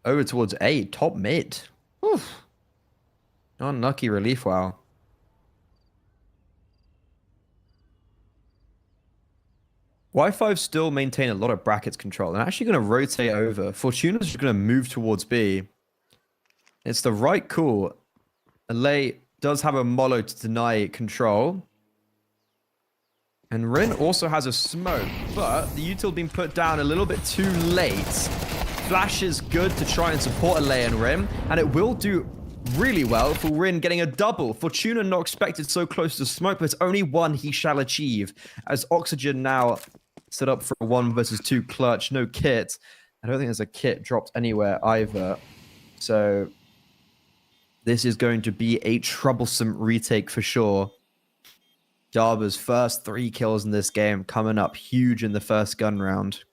Over towards A, top mid. Oof. Unlucky Relief Wow. Y5 still maintain a lot of brackets control. They're actually going to rotate over. Fortuna's just going to move towards B. It's the right call. LA does have a Molo to deny control. And Rin also has a smoke, but the util being put down a little bit too late. Flash is good to try and support LA and Rin, and it will do really well for Rin getting a double. Fortuna not expected so close to smoke, but it's only one he shall achieve. As Oxygen now set up for a 1 versus 2 clutch, no kit. I don't think there's a kit dropped anywhere either. So this is going to be a troublesome retake for sure. Jarber's first 3 kills in this game coming up huge in the first gun round.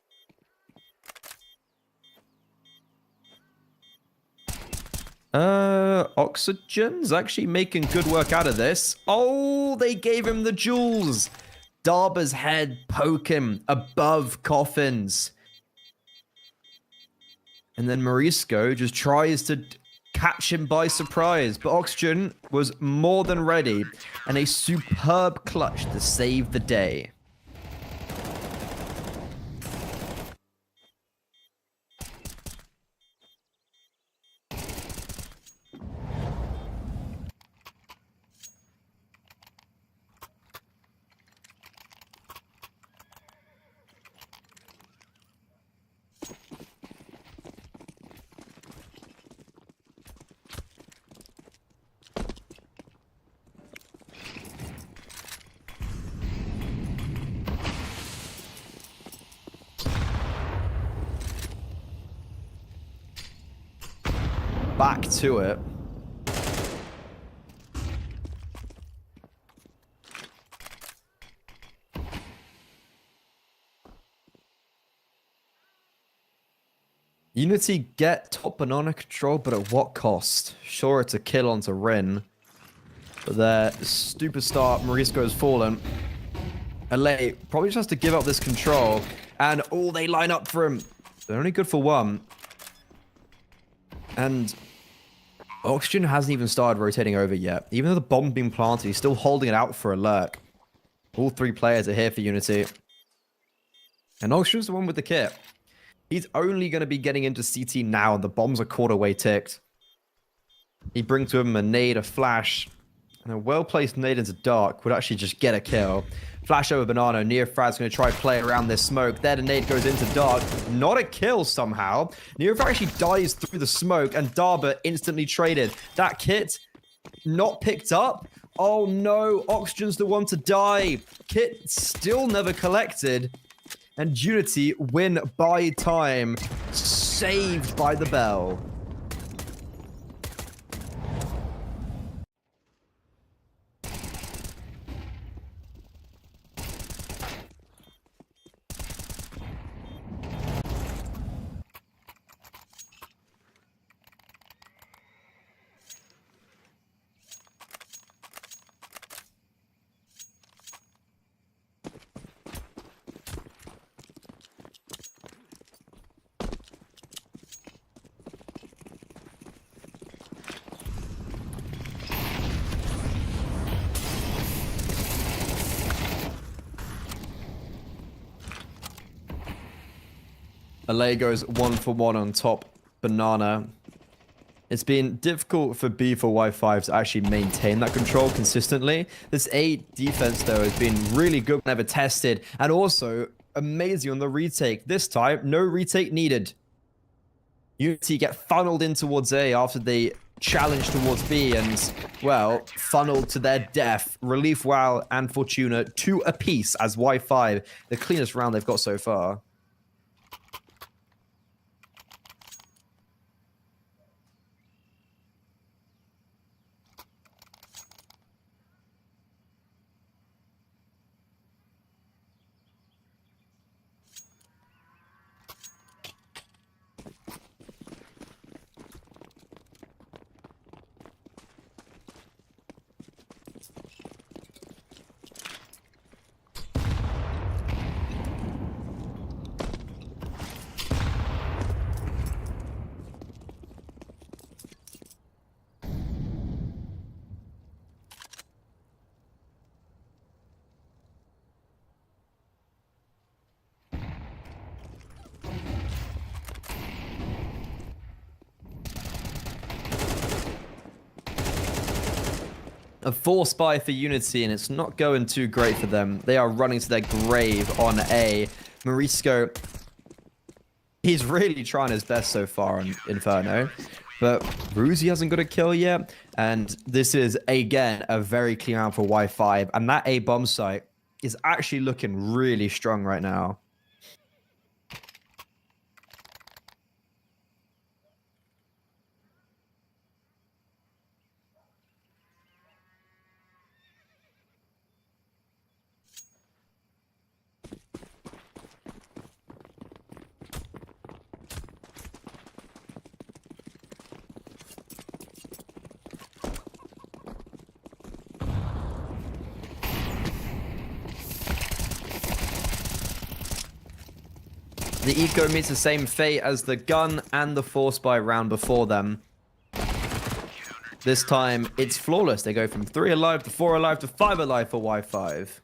Oxygen's actually making good work out of this. Oh, they gave him the jewels. Darber's head poking above coffins. And then Morisco just tries to catch him by surprise, but Oxygen was more than ready and a superb clutch to save the day. back to it. UNiTY get top banana control, but at what cost? Sure, it's a kill onto Rin, but their superstar Morisco has fallen. LA probably just has to give up this control, and they line up for him. They're only good for one. And Oxygen hasn't even started rotating over yet. Even though the bomb's been planted, he's still holding it out for a lurk. All three players are here for UNiTY. And Oxygen's the one with the kit. He's only going to be getting into CT now, and the bombs are quarter way ticked. He brings with him a nade, a flash, and a well-placed nade into dark would actually just get a kill. Flash over banana. Neofrad's going to try play around this smoke. There the nade goes into dark. Not a kill somehow. Neofrad actually dies through the smoke, and Darba instantly traded. That kit not picked up. Oh no, Oxygen's the one to die. Kit still never collected. And UNiTY win by time. Saved by the bell. LA goes 1-for-1 on top banana. It's been difficult for B for Y5 to actually maintain that control consistently. This A defense, though, has been really good whenever tested, and also amazing on the retake. This time, no retake needed. UNiTY get funneled in towards A after they challenge towards B, and, well, funneled to their death. Relief Wow and Fortuna, 2 apiece as Y5, the cleanest round they've got so far. A force buy for UNiTY, and it's not going too great for them. They are running to their grave on A. Morisco, he's really trying his best so far on Inferno, but Ruzi hasn't got a kill yet, and this is, again, a very clean round for Y5, and that A bomb site is actually looking really strong right now. The Eco meets the same fate as the gun and the force buy round before them. This time, it's flawless. They go from 3 alive to 4 alive to 5 alive for Y5.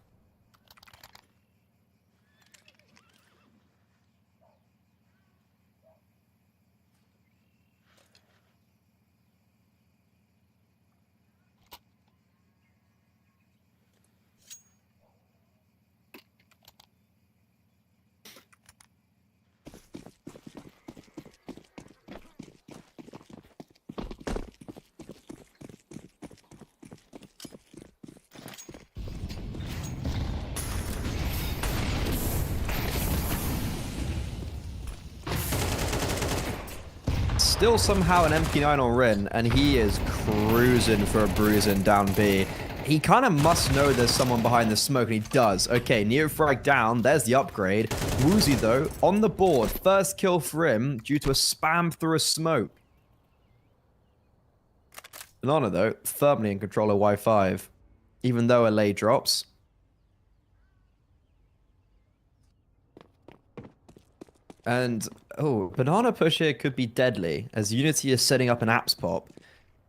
still somehow an MP9 on Rin, and he is cruising for a bruising down B. He kind of must know there's someone behind the smoke, and he does. Okay, Neofrag down. There's the upgrade. Woozy, though, on the board. First kill for him due to a spam through a smoke. Banana, though, firmly in control of Y5, even though LA drops. And, oh, Banana push here could be deadly, as UNiTY is setting up an apps pop.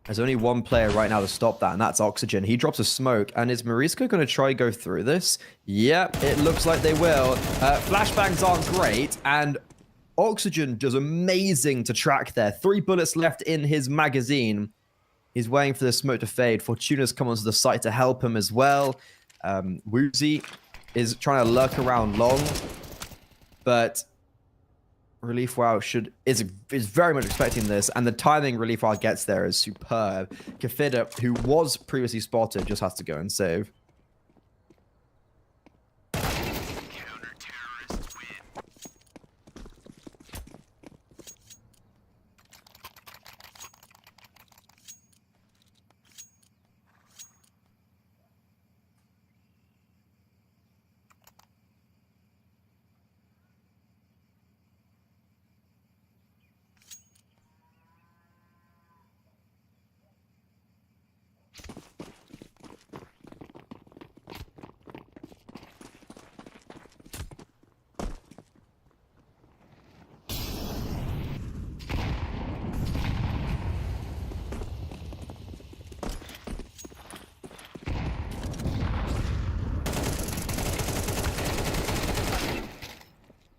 There's only one player right now to stop that, and that's Oxygen. He drops a smoke, and is Marisco going to try go through this? Yep, it looks like they will. Flashbangs aren't great, and Oxygen does amazing to track there. 3 bullets left in his magazine. He's waiting for the smoke to fade. Fortuna's come onto the site to help him as well. Woozy is trying to lurk around long, but Relief Wow is very much expecting this, and the timing Relief Wow gets there is superb. Kafida, who was previously spotted, just has to go and save.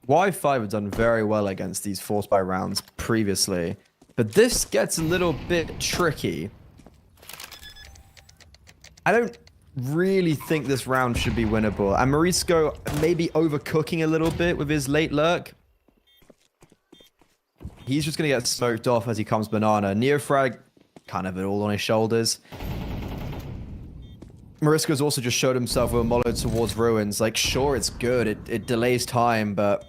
Y5 have done very well against these force buy rounds previously, but this gets a little bit tricky. I don't really think this round should be winnable, and Marisco maybe overcooking a little bit with his late lurk. He's just going to get smoked off as he comes banana. Neofrag, kind of it all on his shoulders. Marisco's also just showed himself with a mollo towards ruins. Like, sure, it's good. It delays time, but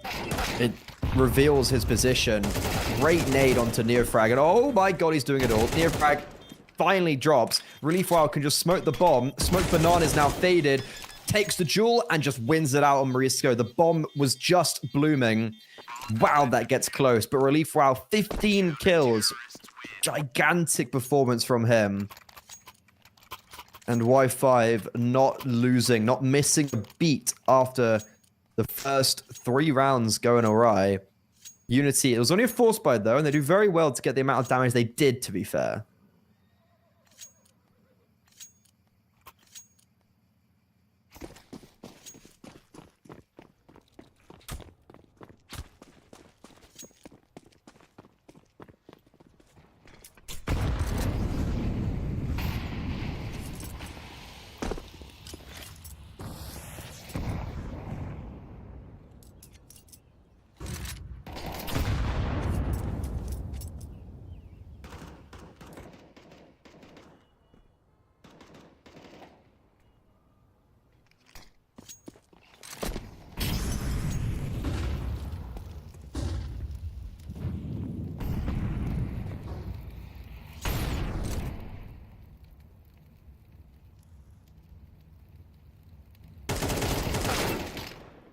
it reveals his position. Great nade onto Neofrag, and oh my god, he's doing it all. Neofrag finally drops. Relief Wow can just smoke the bomb. Smoke Banana is now faded. Takes the jewel and just wins it out on Marisco. The bomb was just blooming. Wow, that gets close. But Relief Wow, 15 kills. Gigantic performance from him. And Y5 not losing, not missing a beat after the first 3 rounds going awry. UNiTY, it was only a force buy though, and they do very well to get the amount of damage they did, to be fair.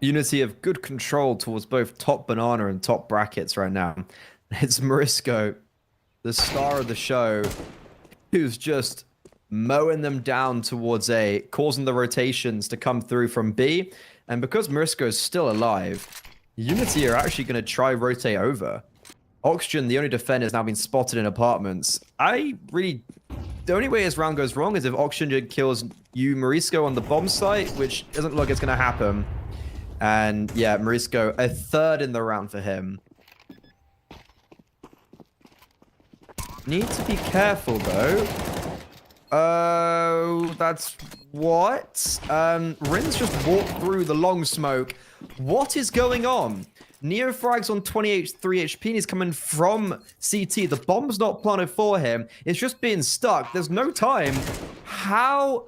UNiTY have good control towards both top banana and top brackets right now. It's Marisco, the star of the show, who's just mowing them down towards A, causing the rotations to come through from B. And because Marisco is still alive, UNiTY are actually going to try rotate over. Oxygen, the only defender, has now been spotted in apartments. The only way this round goes wrong is if Oxygen kills you, Marisco, on the bomb site, which doesn't look like it's going to happen. And yeah, Marisco, a 3rd in the round for him. Need to be careful, though. Oh, that's what? Rin's just walked through the long smoke. What is going on? Neofrag's on 23 HP and he's coming from CT. The bomb's not planted for him. It's just being stuck. There's no time. How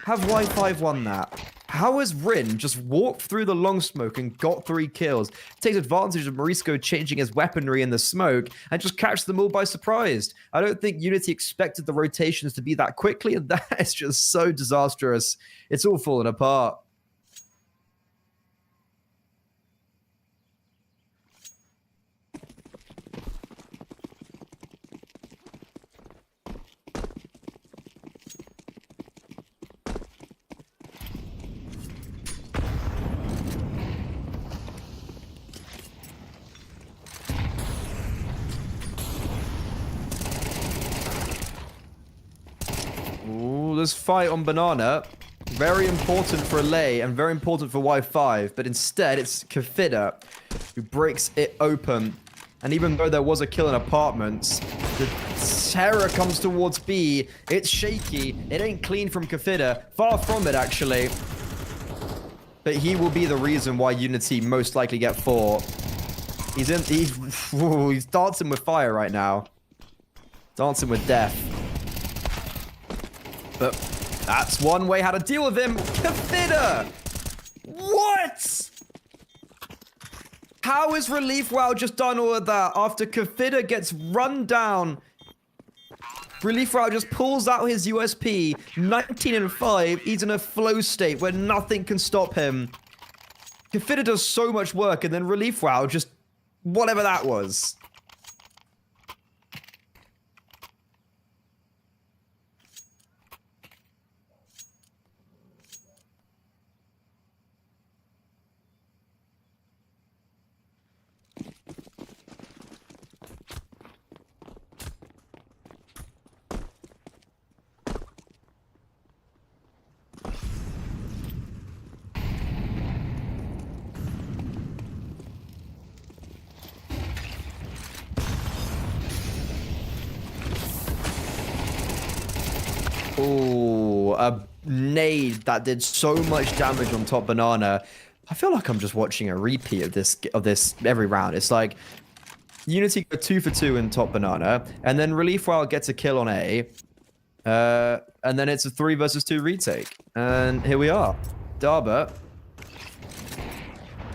have Y5 won that? How has Rin just walked through the long smoke and got 3 kills, takes advantage of Morisco changing his weaponry in the smoke, and just catches them all by surprise? I don't think UNiTY expected the rotations to be that quickly, and that is just so disastrous. It's all falling apart. Ooh, this fight on Banana, very important for Lay and very important for Y5, but instead it's Kafida who breaks it open. And even though there was a kill in apartments, the terror comes towards B. It's shaky. It ain't clean from Kafida. Far from it, actually. But he will be the reason why UNiTY most likely get 4. He's dancing with fire right now. Dancing with death. But that's one way how to deal with him. Kafida! What? How has Relief Wow just done all of that after Kafida gets run down? Relief Wow just pulls out his USP. 19-5. He's in a flow state where nothing can stop him. Kafida does so much work, and then Relief Wow just whatever that was. Oh, a nade that did so much damage on top Banana. I feel like I'm just watching a repeat of this every round. It's like UNiTY go 2 for 2 in top Banana, and then Relief Wow gets a kill on A, and then it's a 3 versus 2 retake. And here we are. Darba,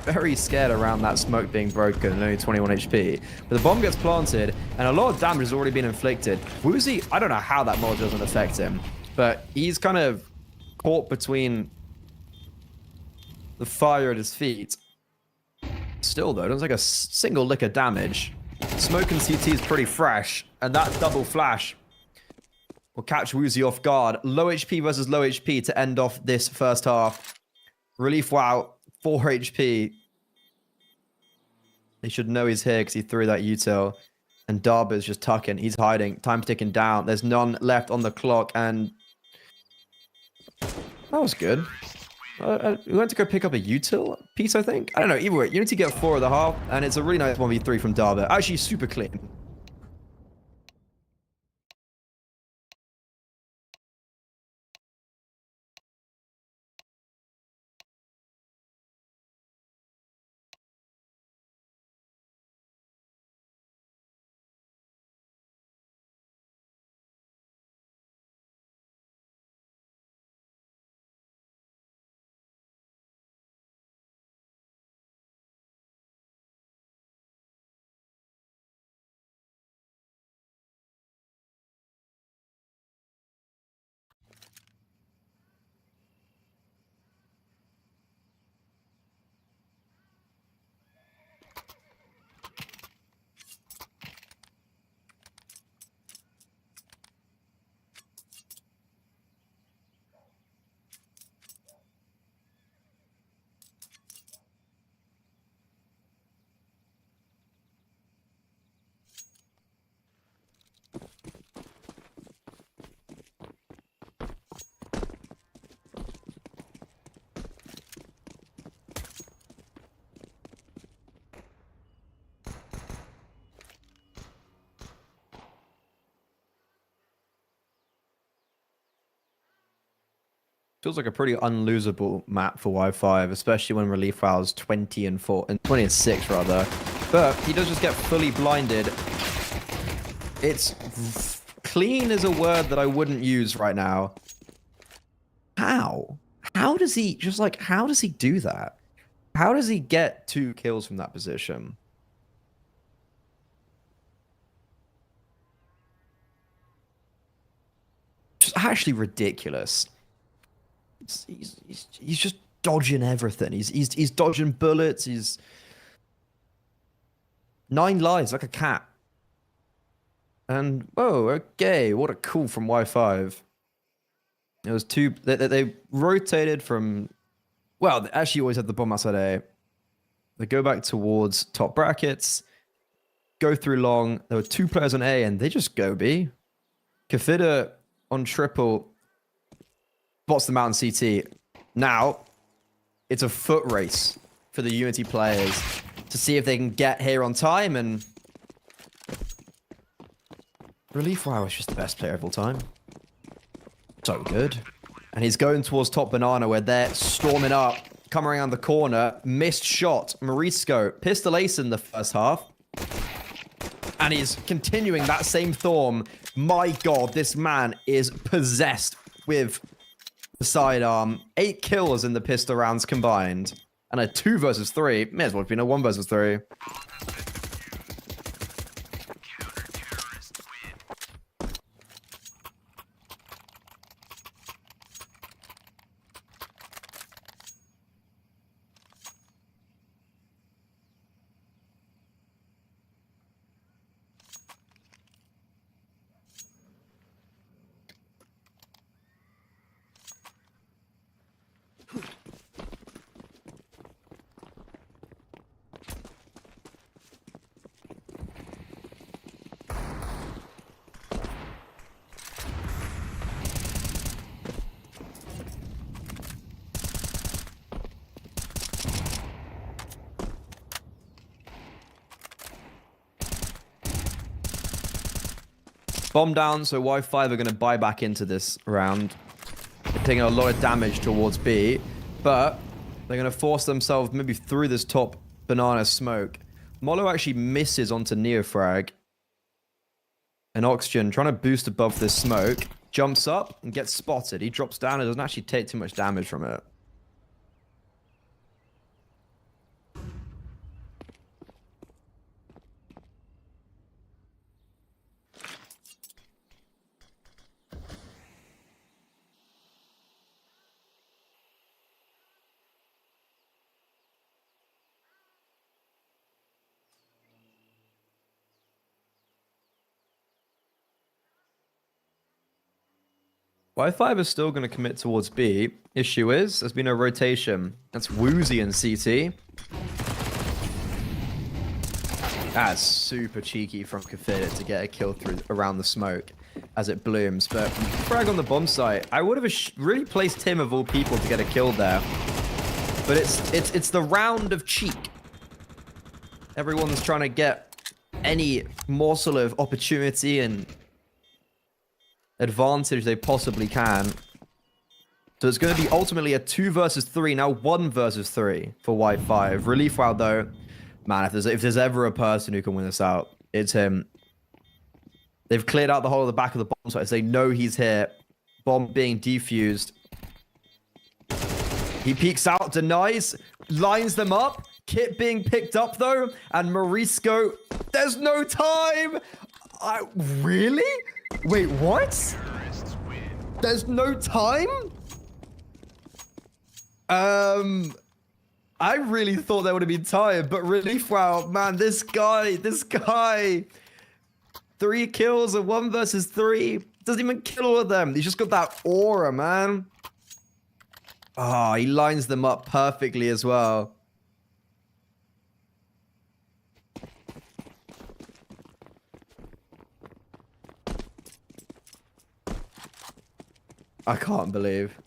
very scared around that smoke being broken and only 21 HP. But the bomb gets planted, and a lot of damage has already been inflicted. Woozy, I don't know how that mod doesn't affect him, but he's kind of caught between the fire at his feet. Still, though, doesn't take a single lick of damage. Smoke and CT is pretty fresh, and that double flash will catch Woozy off guard. Low HP versus low HP to end off this first half. Relief Wow, 4 HP. He should know he's here because he threw that util. And Darba's just tucking. He's hiding. Time's ticking down. There's none left on the clock. And that was good. We went to go pick up a util piece, I think. I don't know. Either way, UNiTY get 4 of the half. And it's a really nice 1v3 from Darba. Actually, super clean. Feels like a pretty unlosable map for Y5, especially when Relief Wow's 20-4 and 20-6 rather. But he does just get fully blinded. It's clean is a word that I wouldn't use right now. How? how does he just like, how does he do that? How does he get 2 kills from that position? Just actually ridiculous. He's just dodging everything. He's dodging bullets. He's 9 lives like a cat. And whoa, okay, what a call from Y5. It was 2. They rotated from. Well, they actually always had the bomb outside A. They go back towards top brackets, go through long. There were 2 players on A, and they just go B. Kafida on triple, spots them out in CT. Now, it's a foot race for the UNiTY players to see if they can get here on time, and Relief Wow is just the best player of all time. So good. And he's going towards top banana where they're storming up, coming around the corner. Missed shot. Morisco, pistol ace in the first half. And he's continuing that same Thorm. My god, this man is possessed with the sidearm. 8 kills in the pistol rounds combined. And a 2 versus 3. May as well have been a 1 versus 3. Bomb down, so Y5 are going to buy back into this round. They're taking a lot of damage towards B, but they're going to force themselves maybe through this top banana smoke. Molo actually misses onto Neofrag. And Oxygen trying to boost above this smoke. Jumps up and gets spotted. He drops down and doesn't actually take too much damage from it. Y5 is still going to commit towards B. Issue is, there's been a rotation. That's Woozy and CT. That's super cheeky from Kafida to get a kill through around the smoke as it blooms. But frag on the bomb site. I would have really placed him of all people to get a kill there. But it's the round of cheek. Everyone's trying to get any morsel of opportunity and advantage they possibly can. So it's going to be ultimately a 2 versus 3, now 1 versus 3 for Y5. Relief Wow though, man, if there's ever a person who can win this out, it's him. They've cleared out the whole of the back of the bomb site, so they know he's here. Bomb being defused. He peeks out, denies, lines them up. Kit being picked up though, and Morisco, there's no time! Really? Wait, what? There's no time? I really thought there would have been time, but Relief Wow, man, this guy. 3 kills, a 1 versus 3. Doesn't even kill all of them. He's just got that aura, man. Oh, he lines them up perfectly as well. I can't believe.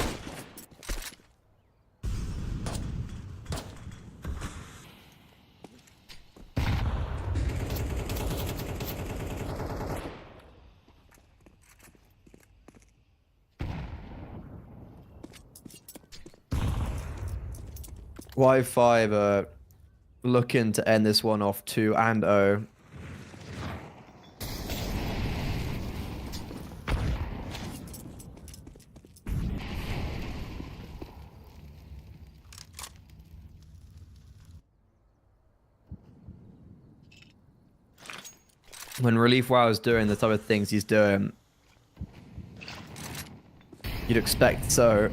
Y5 looking to end this one off 2-0. when Relief Wow is doing the type of things he's doing, you'd expect so.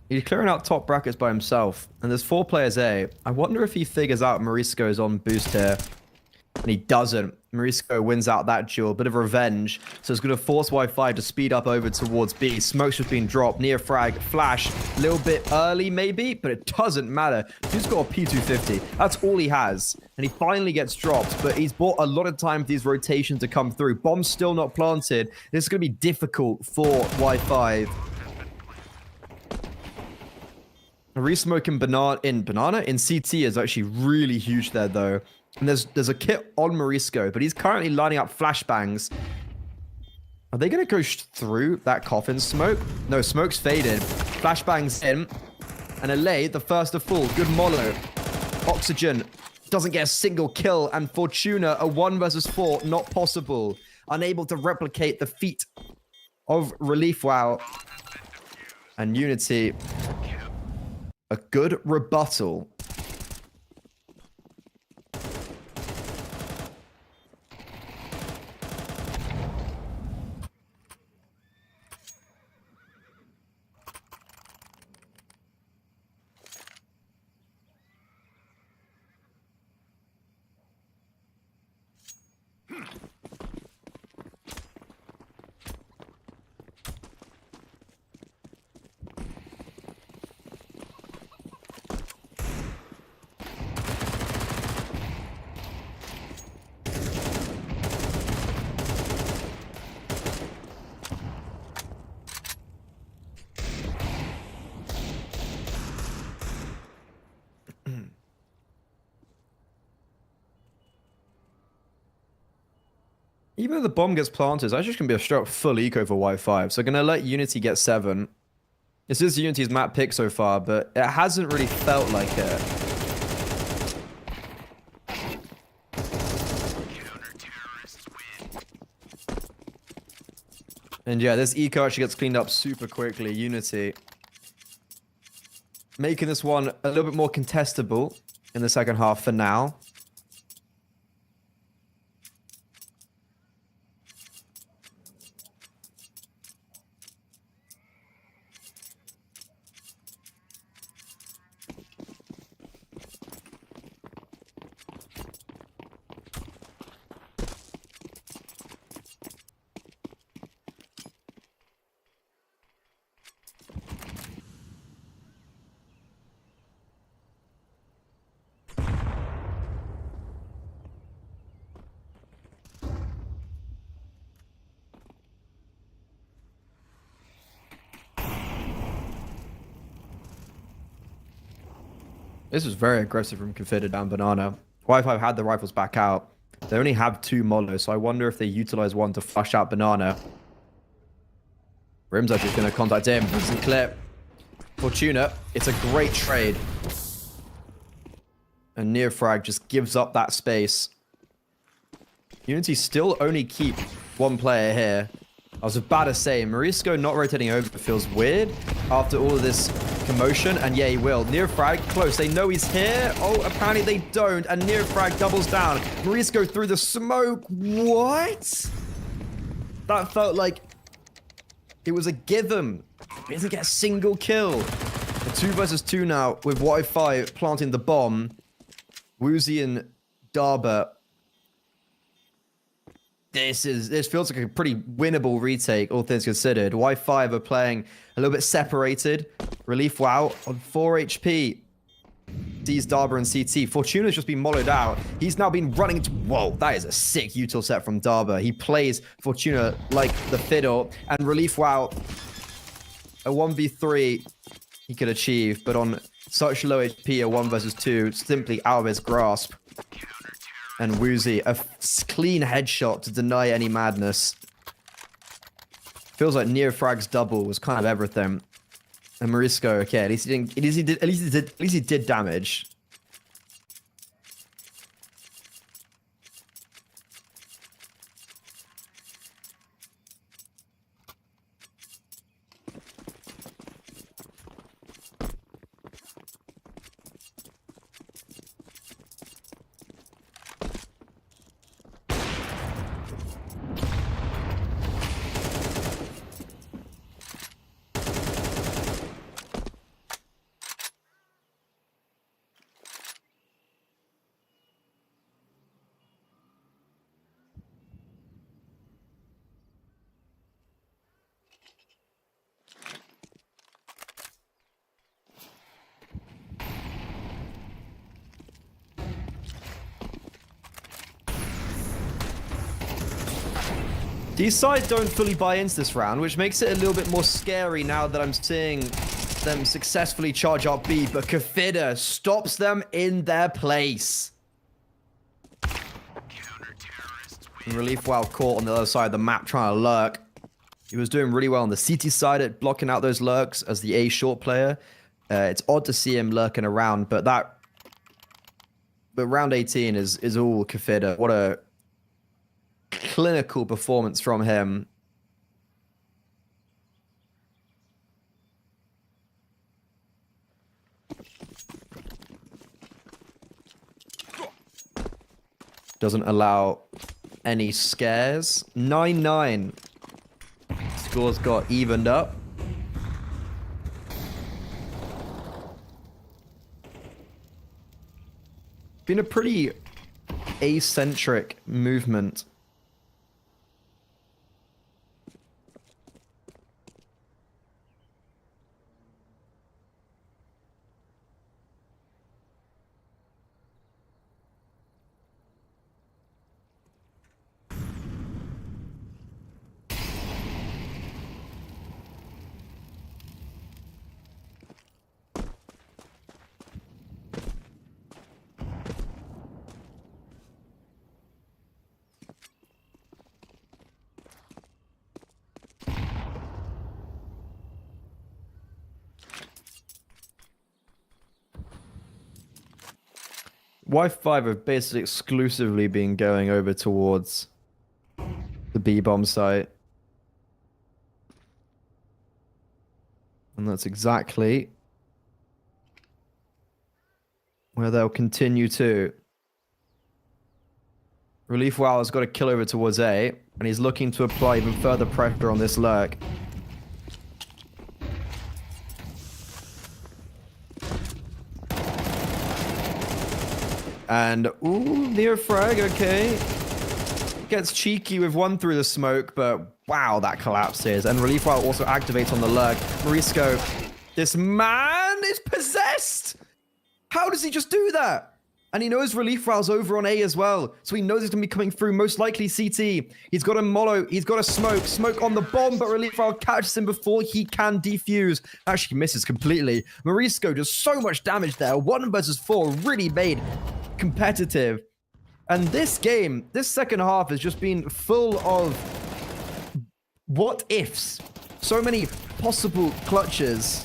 He's clearing out top brackets by himself, and there's 4 players A. I wonder if he figures out Morisco's on boost here, and he doesn't. Morisco wins out that duel, bit of revenge, so it's going to force Wi-Fi to speed up over towards B. Smoke's just being dropped, near frag, flash, a little bit early maybe, but it doesn't matter. He's got a P250, that's all he has, and he finally gets dropped, but he's bought a lot of time for these rotations to come through. Bomb's still not planted. This is going to be difficult for Wi-Fi. Resmoking banana in CT is actually really huge there though. And there's a kit on Morisco, but he's currently lining up flashbangs. Are they going to go through that coffin smoke? No, smoke's faded. Flashbangs in. And Alay, the first to fall. Good mollo. Oxygen doesn't get a single kill. And Fortuna, a 1 versus 4, not possible. Unable to replicate the feat of Relief Wow. And UNiTY, a good rebuttal. Even if the bomb gets planted, it's actually going to be a straight up full eco for Y5. So going to let UNiTY get 7. This is UNiTY's map pick so far, but it hasn't really felt like it. And yeah, this eco actually gets cleaned up super quickly. UNiTY making this one a little bit more contestable in the second half for now. This was very aggressive from Confided down Banana. Y5 had the rifles back out. They only have 2 molos, so I wonder if they utilize one to flush out Banana. Rim's actually going to contact him. Decent clip. Fortuna, it's a great trade. And near frag just gives up that space. UNiTY still only keep 1 player here. I was about to say, Morisco not rotating over feels weird after all of this commotion. And yeah, he will. Near frag, close. They know he's here. Oh, apparently they don't. And near frag doubles down. Morisco through the smoke. What? That felt like it was a given. He doesn't get a single kill. A 2 versus 2 now with Wi-Fi planting the bomb. Woozy and Darba. This feels like a pretty winnable retake, all things considered. Y5 are playing a little bit separated. Relief Wow on 4 HP. Sees Darba and CT. Fortuna's just been mollowed out. He's now been running into... Whoa, that is a sick util set from Darba. He plays Fortuna like the fiddle. And Relief Wow, a 1v3 he could achieve, but on such low HP, a 1 versus 2, simply out of his grasp. And Woozy, a clean headshot to deny any madness. Feels like near frag's double was kind of everything. And Morisco, okay, at least he did damage. These sides don't fully buy into this round, which makes it a little bit more scary now that I'm seeing them successfully charge up B, but Kafida stops them in their place. And Relief Wow caught on the other side of the map trying to lurk. He was doing really well on the CT side at blocking out those lurks as the A short player. It's odd to see him lurking around, but round 18 is all Kafida. What a clinical performance from him. Doesn't allow any scares. 9-9. Scores got evened up. Been a pretty eccentric movement. Y5 have basically exclusively been going over towards the B-bomb site. And that's exactly where they'll continue to. Relief Wow has got a kill over towards A, and he's looking to apply even further pressure on this lurk. And, ooh, near frag, okay. Gets cheeky with one through the smoke, but wow, that collapses. And Relief Wow also activates on the lurk. Morisco, this man is possessed! How does he just do that? And he knows Relief Wow's over on A as well, so he knows he's going to be coming through, most likely CT. He's got a mollo, he's got a smoke on the bomb, but Relief Wow catches him before he can defuse. Actually misses completely. Morisco does so much damage there. 1 versus 4 really made competitive. And this game, this second half has just been full of what ifs. So many possible clutches.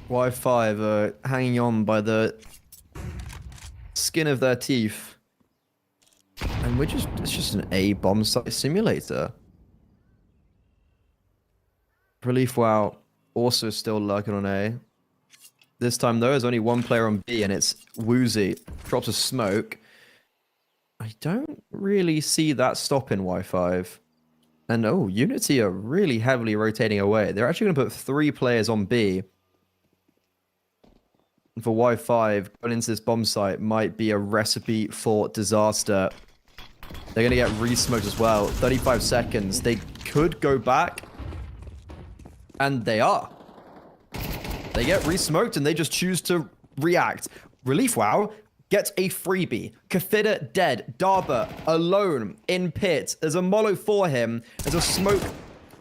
Y5 hanging on by the skin of their teeth. And it's just an A bomb site simulator. Relief Wow also still lurking on A. This time though, there's only one player on B and it's Woozy. Drops a smoke. I don't really see that stopping Y5. And oh, UNiTY are really heavily rotating away. They're actually going to put 3 players on B. For Y5, going into this bomb site might be a recipe for disaster. They're going to get re-smoked as well. 35 seconds. They could go back. And they are. They get re-smoked and they just choose to react. Relief Wow gets a freebie. Kafida dead. Darba alone in pit. There's a mollo for him. There's a smoke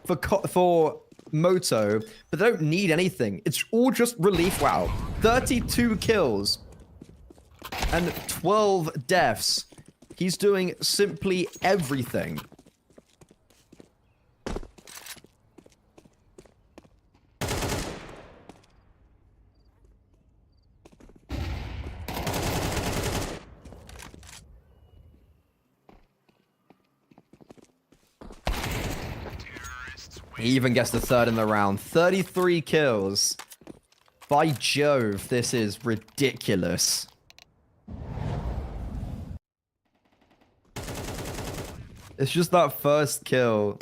for Moto, but they don't need anything. It's all just Relief Wow. 32 kills and 12 deaths. He's doing simply everything. He even gets the third in the round. 33 kills. By Jove, this is ridiculous. It's just that first kill.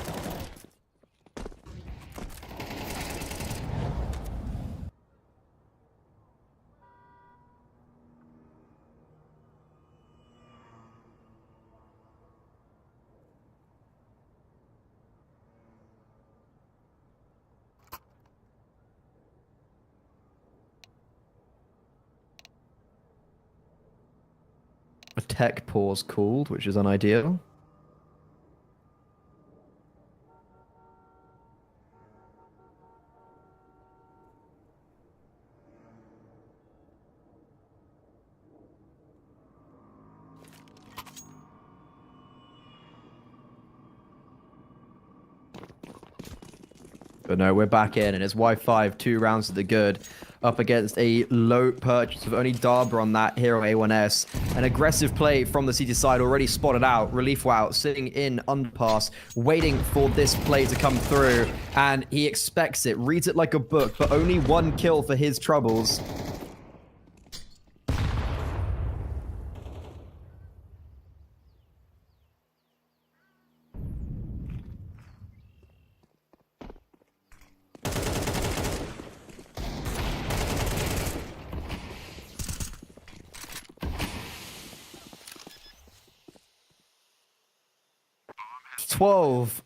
A tech pause called, which is unideal. But no, we're back in, and it's Y5, 2 rounds to the good, up against a low purchase with only Darber on that hero A1S. An aggressive play from the CT side already spotted out. Relief Wow sitting in underpass, waiting for this play to come through, and he expects it, reads it like a book, but only 1 kill for his troubles. $12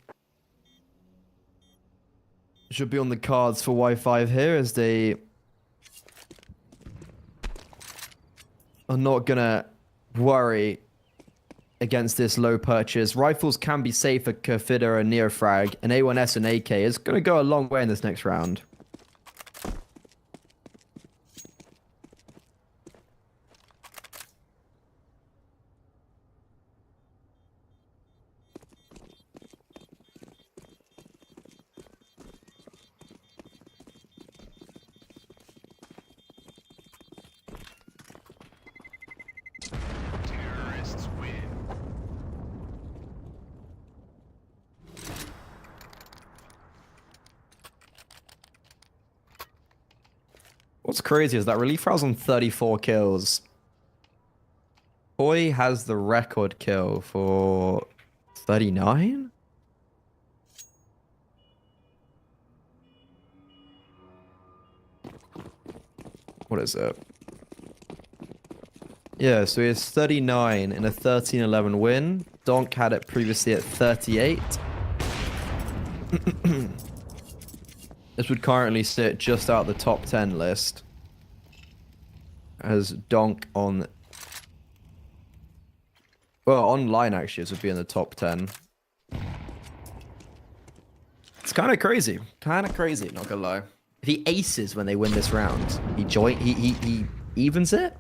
should be on the cards for Y5 here, as they are not gonna worry against this low purchase. Rifles can be safe for Kafida and Neofrag, and A1S and AK is gonna go a long way in this next round. What's crazy is that Relief Wow's on 34 kills. Boy has the record kill for 39? What is it? Yeah, so he has 39 in a 13-11 win. Donk had it previously at 38. This would currently sit just out the top 10 list. As Donk on... Well, online actually, this would be in the top 10. It's kind of crazy. Kind of crazy, not gonna lie. If he aces when they win this round, he evens it?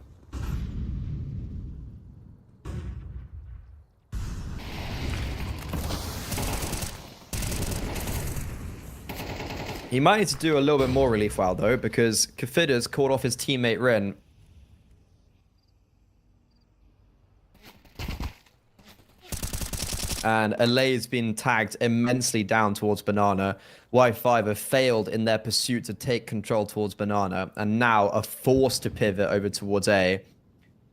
He might need to do a little bit more Relief Wow, though, because Kafida's called off his teammate Rin. And Alay's been tagged immensely down towards Banana. Y5 have failed in their pursuit to take control towards Banana, and now are forced to pivot over towards A,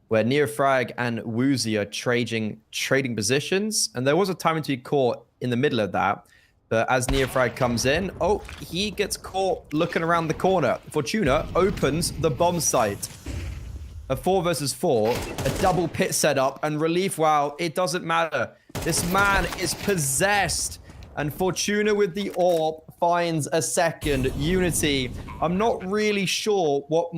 where Neofrag and Woozy are trading positions. And there was a time to be caught in the middle of that. But as Neofrag comes in, oh, he gets caught looking around the corner. Fortuna opens the bomb site. A 4 versus 4, a double pit setup, and Relief Wow, it doesn't matter. This man is possessed. And Fortuna with the AWP finds a second. UNiTY, I'm not really sure what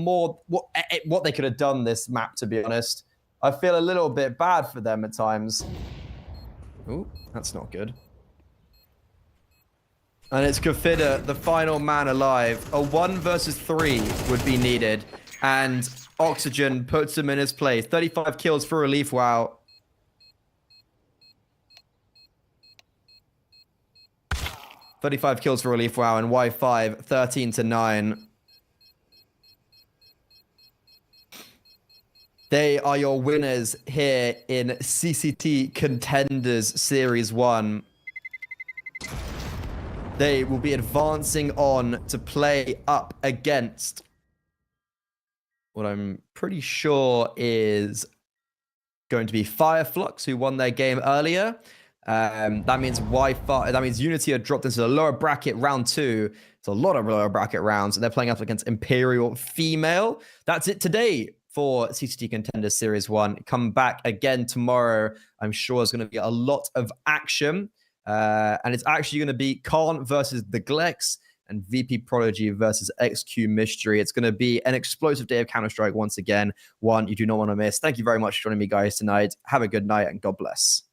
they could have done this map, to be honest. I feel a little bit bad for them at times. Ooh, that's not good. And it's Kafida, the final man alive. A 1 versus 3 would be needed. And Oxygen puts him in his place. 35 kills for Relief Wow. $35 kills for Relief Wow, and Y5, 13-9. They are your winners here in CCT Contenders Series 1. they will be advancing on to play up against what I'm pretty sure is going to be Fireflux, who won their game earlier. That means UNiTY are dropped into the lower bracket round 2. It's a lot of lower bracket rounds, and they're playing up against Imperial Female. That's it today for CCT Contenders Series 1. Come back again tomorrow. I'm sure there's going to be a lot of action. And it's actually going to be Khan versus the Glex and VP Prodigy versus XQ Mystery. It's going to be an explosive day of Counter-Strike once again. One you do not want to miss. Thank you very much for joining me, guys, tonight. Have a good night, and God bless.